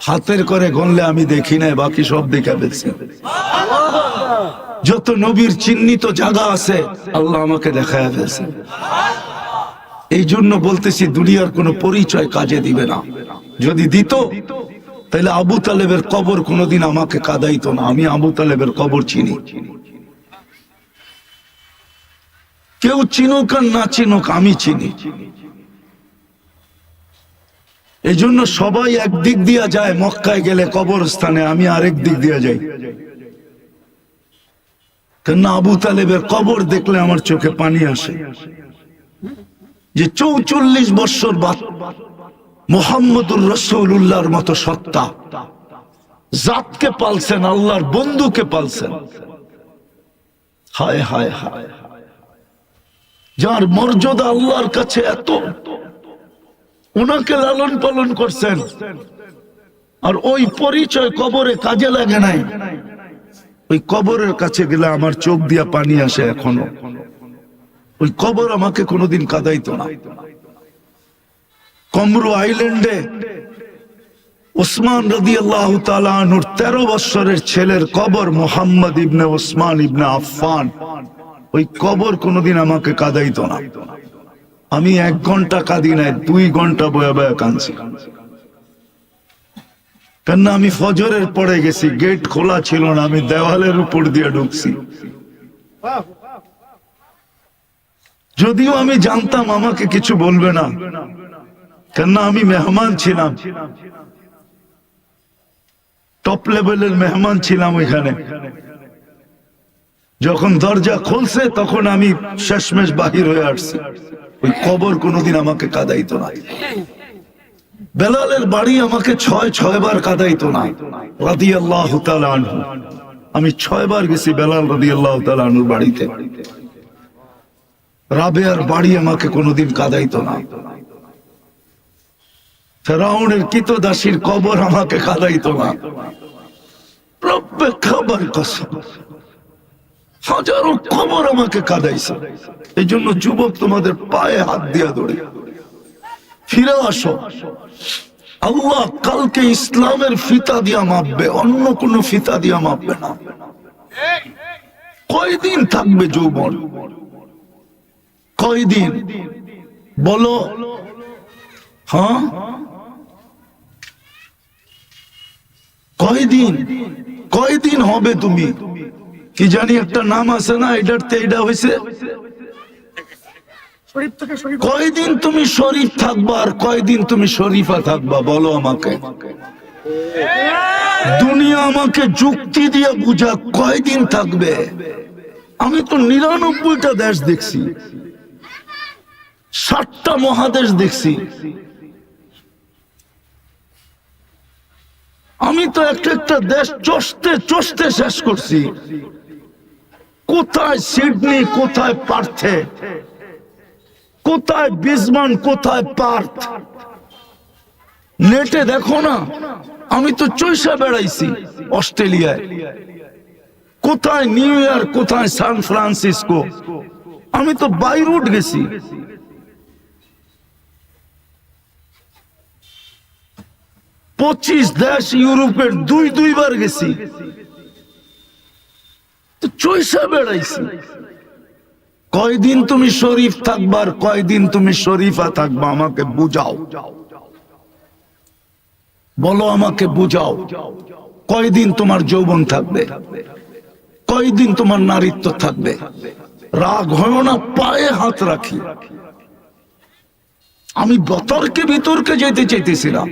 হাতের করে গণলে আমি দেখি নাই, বাকি সব দেখে ফেলছি। যত নবীর চিহ্নিত জায়গা আছে আল্লাহ আমাকে দেখায় ফেলছে। এই জন্য বলতেছি দুনিয়ার কোনো পরিচয় কাজে দিবে না। যদি দিত তাহলে আবু তালেবের কবর কোনোদিন আমাকে কাঁদাইতো না। আমি আবু তালেবের কবর চিনি। কেউ চিনুক আর না চিনুক, আমি চিনি। এই জন্য সবাই একদিক দিয়া যায় মক্কায় গেলে কবরস্থানে, আমি আরেক দিক দিয়া যাই। কেননা আবু তালেবের কবর দেখলে আমার চোখে পানি আসে। যে ৪৪ বছর বাদ মুহাম্মদুর রাসূলুল্লাহর মতো সত্তা, জাতকে পালছেন, আল্লাহর বন্ধুকে পালছেন। হায় হায় হায়, যার মর্যাদা আল্লাহর কাছে এত, ওনাকে লালন পালন করছেন, আর ওই পরিচয় কবরে কাজে লাগে নাই। ওই কবরের কাছে গেলে আমার চোখ দিয়া পানি আসে এখনো। ওই কবর আমাকে কোনোদিন কাঁদাইতো না। কমরু আইল্যান্ডে ওসমান রাদিয়াল্লাহু তাআলা আনহুর 13 বছরের ছেলের কবর, মুহাম্মদ ইবনে ওসমান ইবনে আফফান। ওই কবর কোনোদিন আমাকে কাঁদাইতো না। আমি 1 ঘন্টা কাঁদি নাই, 2 ঘন্টা বয়া বয়া কাঁদছি। কেননা আমি ফজরের পরে গেছি, গেট খোলা ছিল না, আমি দেওয়ালের উপর দিয়ে ঢুকছি। যদিও আমি জানতাম আমাকে কিছু বলবে না, কেননা আমি মেহমান ছিলাম, টপ লেভেলের মেহমান ছিলাম ওইখানে। যখন দরজা খুলছে তখন আমি শেষমেশ বাহির হয়ে আসছি। ওই কবর কোনোদিন আমাকে কাঁদাইতো না। বেলালের বাড়ি আমাকে 6 বার কাঁদাইতো না রাদিয়াল্লাহু তাআলা আনহু। আমি 6 বার গেছি বেলাল রাদিয়াল্লাহু তাআলা আনহুর বাড়িতে। রাবেয়ার বাড়ি আমাকে কোনোদিন কাঁদাইতো না। ফেরাউনের কৃতদাসীর কবর আমাকে কাঁদাইতো না। রব্বে খাবার কসম, হাজারো কবর আমাকে কাঁদাইছে। এই জন্য যুবক, তোমাদের পায়ে হাত দিয়া ধরে ফিরে আসো। আল্লাহ কালকে ইসলামের ফিতা দিয়া মাপবে, অন্য কোন ফিতা দিয়া মাপবে না। কয়দিন থাকবে যৌবন? কয়দিন বলো? হ্যাঁ, কয়দিন? কয়দিন হবে? তুমি কি জানি একটা নাম আছে না, এটাতে এটা হয়েছে। কয়দিন তুমি শরীফ থাকবা আর কয়দিন তুমি শরীফা থাকবা? বলো আমাকে। দুনিয়া আমাকে যুক্তি দিয়ে বুঝা, কয়দিন থাকবে? আমি তো 99টা দেশ দেখছি, 7টা মহাদেশ দেখছি। আমি তো একটা দেশ চষতে চষতে শেষ করছি। কোথায় সিডনি, কোথায় পার্থে, কোথায় বিসমান, কোথায় পার্থ, নেটে দেখো না। আমি তো চৈশা বেড়াইছি অস্ট্রেলিয়ায়, কোথায় নিউ ইয়র্ক, কোথায় সান ফ্রান্সিসকো। আমি তো বাইরুট গেছি। পঁচিশ দেশ ইউরোপের 2 বার গেছি। চৈশা বেড়াইছি। কয়দিন তুমি শরীফ থাকবা আর কয়দিন তুমি শরীফা থাকবা? আমাকে বুঝাও, বলো আমাকে বুঝাও। কয়দিন তোমার যৌবন থাকবে? কয়দিন তোমার নারীত্ব থাকবে? রাগ হয় না, পায়ে হাত রাখি। আমি বিতর্কে বিতর্কে যেতে চাইতেছিলাম,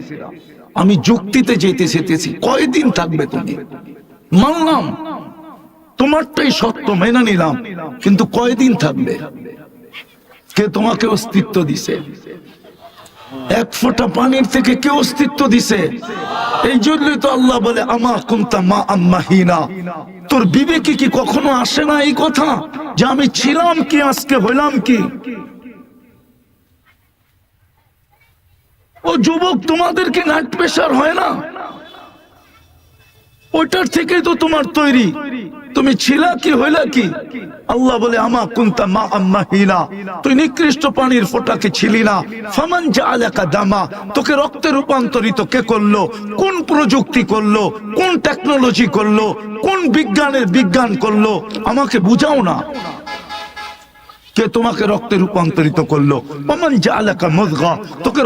আমি যুক্তিতে যেতে চেয়েছি। কয়দিন থাকবে তুমি? মানলাম তোমারটাই সত্য, মেনে নিলাম, কিন্তু কয়দিন থাকবে? কে তোমাকে অস্তিত্ব দিছে? 1 ফোঁটা পানির থেকে কে অস্তিত্ব দিছে? এই জন্যই তো আল্লাহ বলে আমা কুনতা মা আম্মাহিনা। তোর বিবেকে কি কখনো আসে না এই কথা যে আমি ছিলাম কি, আজকে হইলাম কি? ও যুবক, তোমাদেরকে নাইট প্রেসার হয় না? ওইটার থেকেই তো তোমার তৈরি। তুমি ছিলা কি, হইলা কি? আল্লাহ বলে আমা কুনতা মা আম্মাহিনা, তুই নিকৃষ্ট পানির ফোঁটাকে ছিলি না। ফামান জাআলাকা দামা, তোকে রক্তে রূপান্তরিত কে করলো? কোন প্রযুক্তি করলো? কোন টেকনোলজি করলো? কোন বিজ্ঞানের বিজ্ঞান করলো? আমাকে বুঝাও না, কে তোমাকে রক্তে রূপান্তরিত করলো? ফামান জাআলাকা মুযগা, তোকে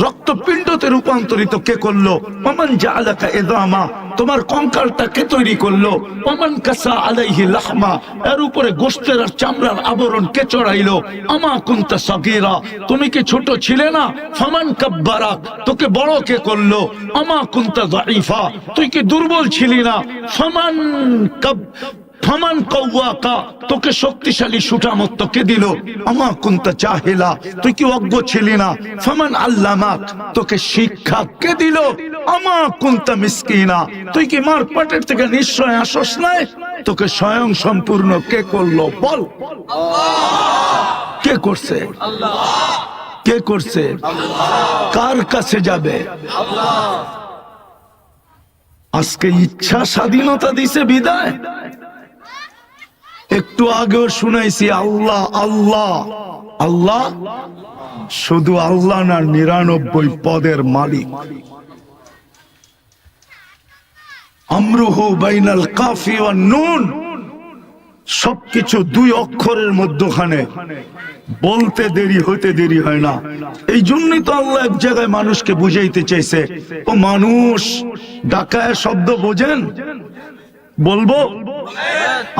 রক্তপিণ্ডতে রূপান্তরিত কে করলো? ফামান জাআলাকা ইযামা, তোমার কঙ্কালটা কে তৈরি করলো? ফামান কাসা আলাইহি লাহমা, এর উপরে গোশতের আর চামড়ার আবরণ কে চড়াইলো? আমা কুনতা সাগীরা, তুমি কি ছোট ছিলে না? ফামান কাব্বারাক, তোকে বড় কে করলো? আমা কুনতা যায়ীফা, তুই কি দুর্বল ছিলি না? ফামান কাওয়াকা, তোকে শক্তিশালী সুঠামত্ব কে দিল? আমা কুনতা জাহিলা, তুই কি অজ্ঞ ছিলি না? ফামান আল্লামাক, তোকে শিক্ষা কে দিল? আমা কুনতা মিসকিনা, তুই কি মার পেটের থেকে নিশ্চয় আসস নাই? তোকে স্বয়ং সম্পূর্ণ কে করলো? বল, কে করছে? কে করছে? কার কাছে যাবে? আজকে ইচ্ছা স্বাধীনতা দিছে বিদায়। একটু আগেও শুনাইছি আল্লাহ আল্লাহ আল্লাহ, শুধু আল্লাহ না, 99 পদের মালিক। আমরুহু বাইনাল কাফি ওয়ান নুন, সবকিছু 2 অক্ষরের মধ্যখানে, বলতে দেরি হতে দেরি হয় না। এই জন্যই তো আল্লাহ এক জায়গায় মানুষকে বুঝাইতে চাইছে, ও মানুষ, ডাকায় শব্দ বোঝেন? বলবো?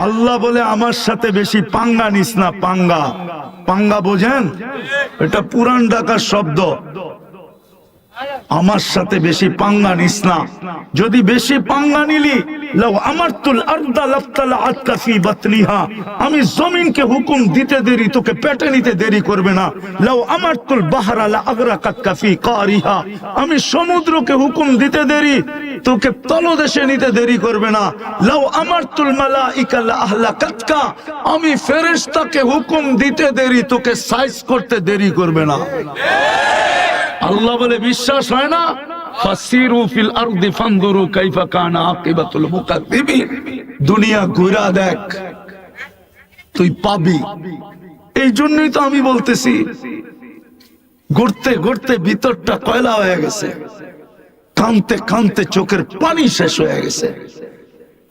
আল্লাহ বলে আমার সাথে বেশি পাঙ্গা নিস না। পাঙ্গা, পাঙ্গা বোঝেন? এটা পুরান ঢাকার শব্দ। আমার সাথে বেশি পাঙ্গা নিস না। যদি বেশি পাঙ্গা নিলি, লাউ আমারতুল আরদা লাফতালাআত ফি বাতনিহা, আমি জমিনকে হুকুম দিতে দেরি তোকে পেটে নিতে দেরি করবে না। লাউ আমারতুল বাহরা লা আগরাকাত ফি কারিহা, আমি সমুদ্রকে হুকুম দিতে দেরি তোকে তলদেশে নিতে দেরি করবে না। লাউ আমারতুল মালাইকা লা আহলাকাতকা, আমি ফেরেশতাকে হুকুম দিতে দেরি তোকে সাইজ করতে দেরি করবে না। আল্লাহ বলে বিশ্বাস হয় না? ফাসিরু ফিল আরদি ফানজুরু কাইফা কানা আকিবাতুল মুকাদ্দিবিন, দুনিয়া ঘুরা দেখ, তুই পাবি। এই জন্যই তো আমি বলতেছি, ঘুরতে ঘুরতে ভিতরটা কয়লা হয়ে গেছে, কানতে কানতে চোখের পানি শেষ হয়ে গেছে।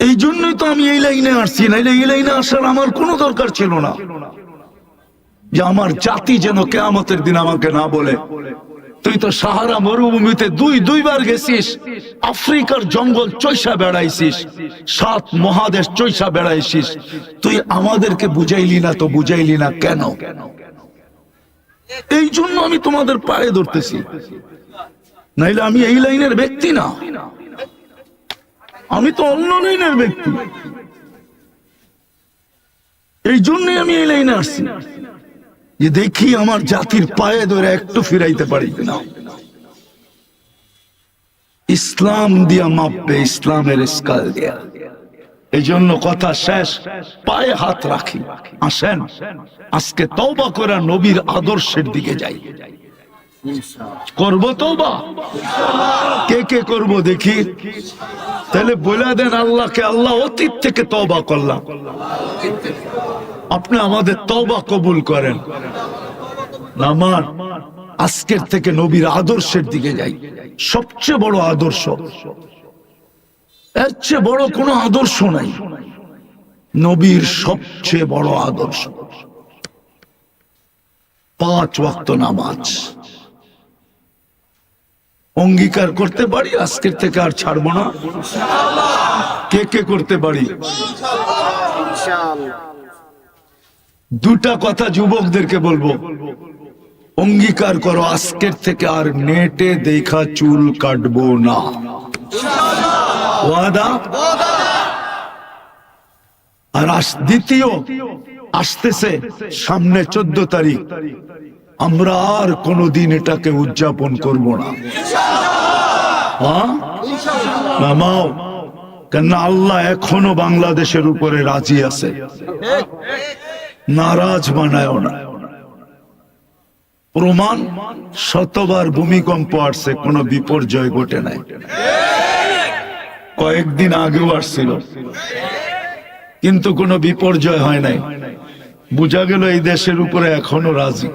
এই জন্যই তো আমি এই লাইনে আসছি, নাইলে এই লাইনে আসার আমার কোনো দরকার ছিল না। যে আমার জাতি যেন কিয়ামতের দিন আমাকে না বলে, তুই তো সাহারা মরুভূমিতে দুইবার গেছিস, আফ্রিকার জঙ্গল চৈষা বেড়াইছিস, 7 মহাদেশ চৈষা বেড়াইছিস, তুই আমাদেরকে বুঝাইলি না। তো বুঝাইলি না কেন? এই জন্য আমি তোমাদের পায়ে ধরতেছি, নাইলে আমি এই লাইনের ব্যক্তি না, আমি তো অন্য লাইনের ব্যক্তি। এই জন্যই আমি এই লাইনে আসছি, যে দেখি আমার জাতির পায়ে ধরে একটু ফিরাইতে পারি কিনা। ইসলাম দিয়া মাপবে, ইসলামের স্কাল দিয়া। এই জন্য কথা শেষ, পায়ে হাত রাখি। আসেন আজকে তওবা করে নবীর আদর্শের দিকে যাই। করবো তওবা? কে কে করবো দেখি? তাহলে বলে দেন আল্লাহকে, আল্লাহ অতীত থেকে তওবা করলাম, আপনি আমাদের তওবা কবুল করেন। নামান আজকের থেকে নবীর আদর্শের দিকে যাই। সবচেয়ে বড় আদর্শ, এর চেয়ে বড় কোনো আদর্শ নাই। নবীর সবচেয়ে বড় আদর্শ 5 ওয়াক্ত নামাজ। অঙ্গীকার করতে পারি আজকের থেকে আর ছাড়বো না। কে কে করতে পারি? দুটা কথা যুবকদেরকে বলবো, অঙ্গীকার করো আজকের থেকে আর নেটে দেখা চুল কাটবো না। ওয়াদা? আর দ্বিতীয় আসতেছে সামনে 14 তারিখ, আমরা আর কোনদিন এটাকে উদযাপন করব না। নামাও, কেন আল্লাহ এখনো বাংলাদেশের উপরে রাজি আছে, নারাজ বানায় না। প্রমাণ, শতবার ভূমিকম্প আসছে, কোনো বিপর্যয় ঘটে নাই। কয়েকদিন আগেও আসছিল, কিন্তু কোনো বিপর্যয় হয় নাই। বোঝা গেল এই দেশের উপরে এখনো রাজি।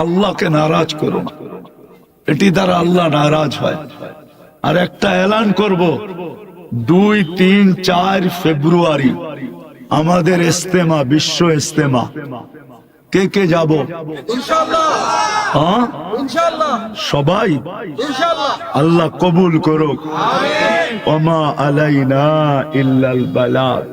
আল্লাহকে নারাজ করো না, এটি দ্বারা আল্লাহ নারাজ হয়। আর একটা এলান করব, 2, 3, 4 ফেব্রুয়ারি আমাদের ইস্তেমা, বিশ্ব ইস্তেমা। কে কে যাব? হ্যাঁ সবাই, আল্লাহ কবুল করুক। ওমা আলাইনা ইল্লাল বালাগ।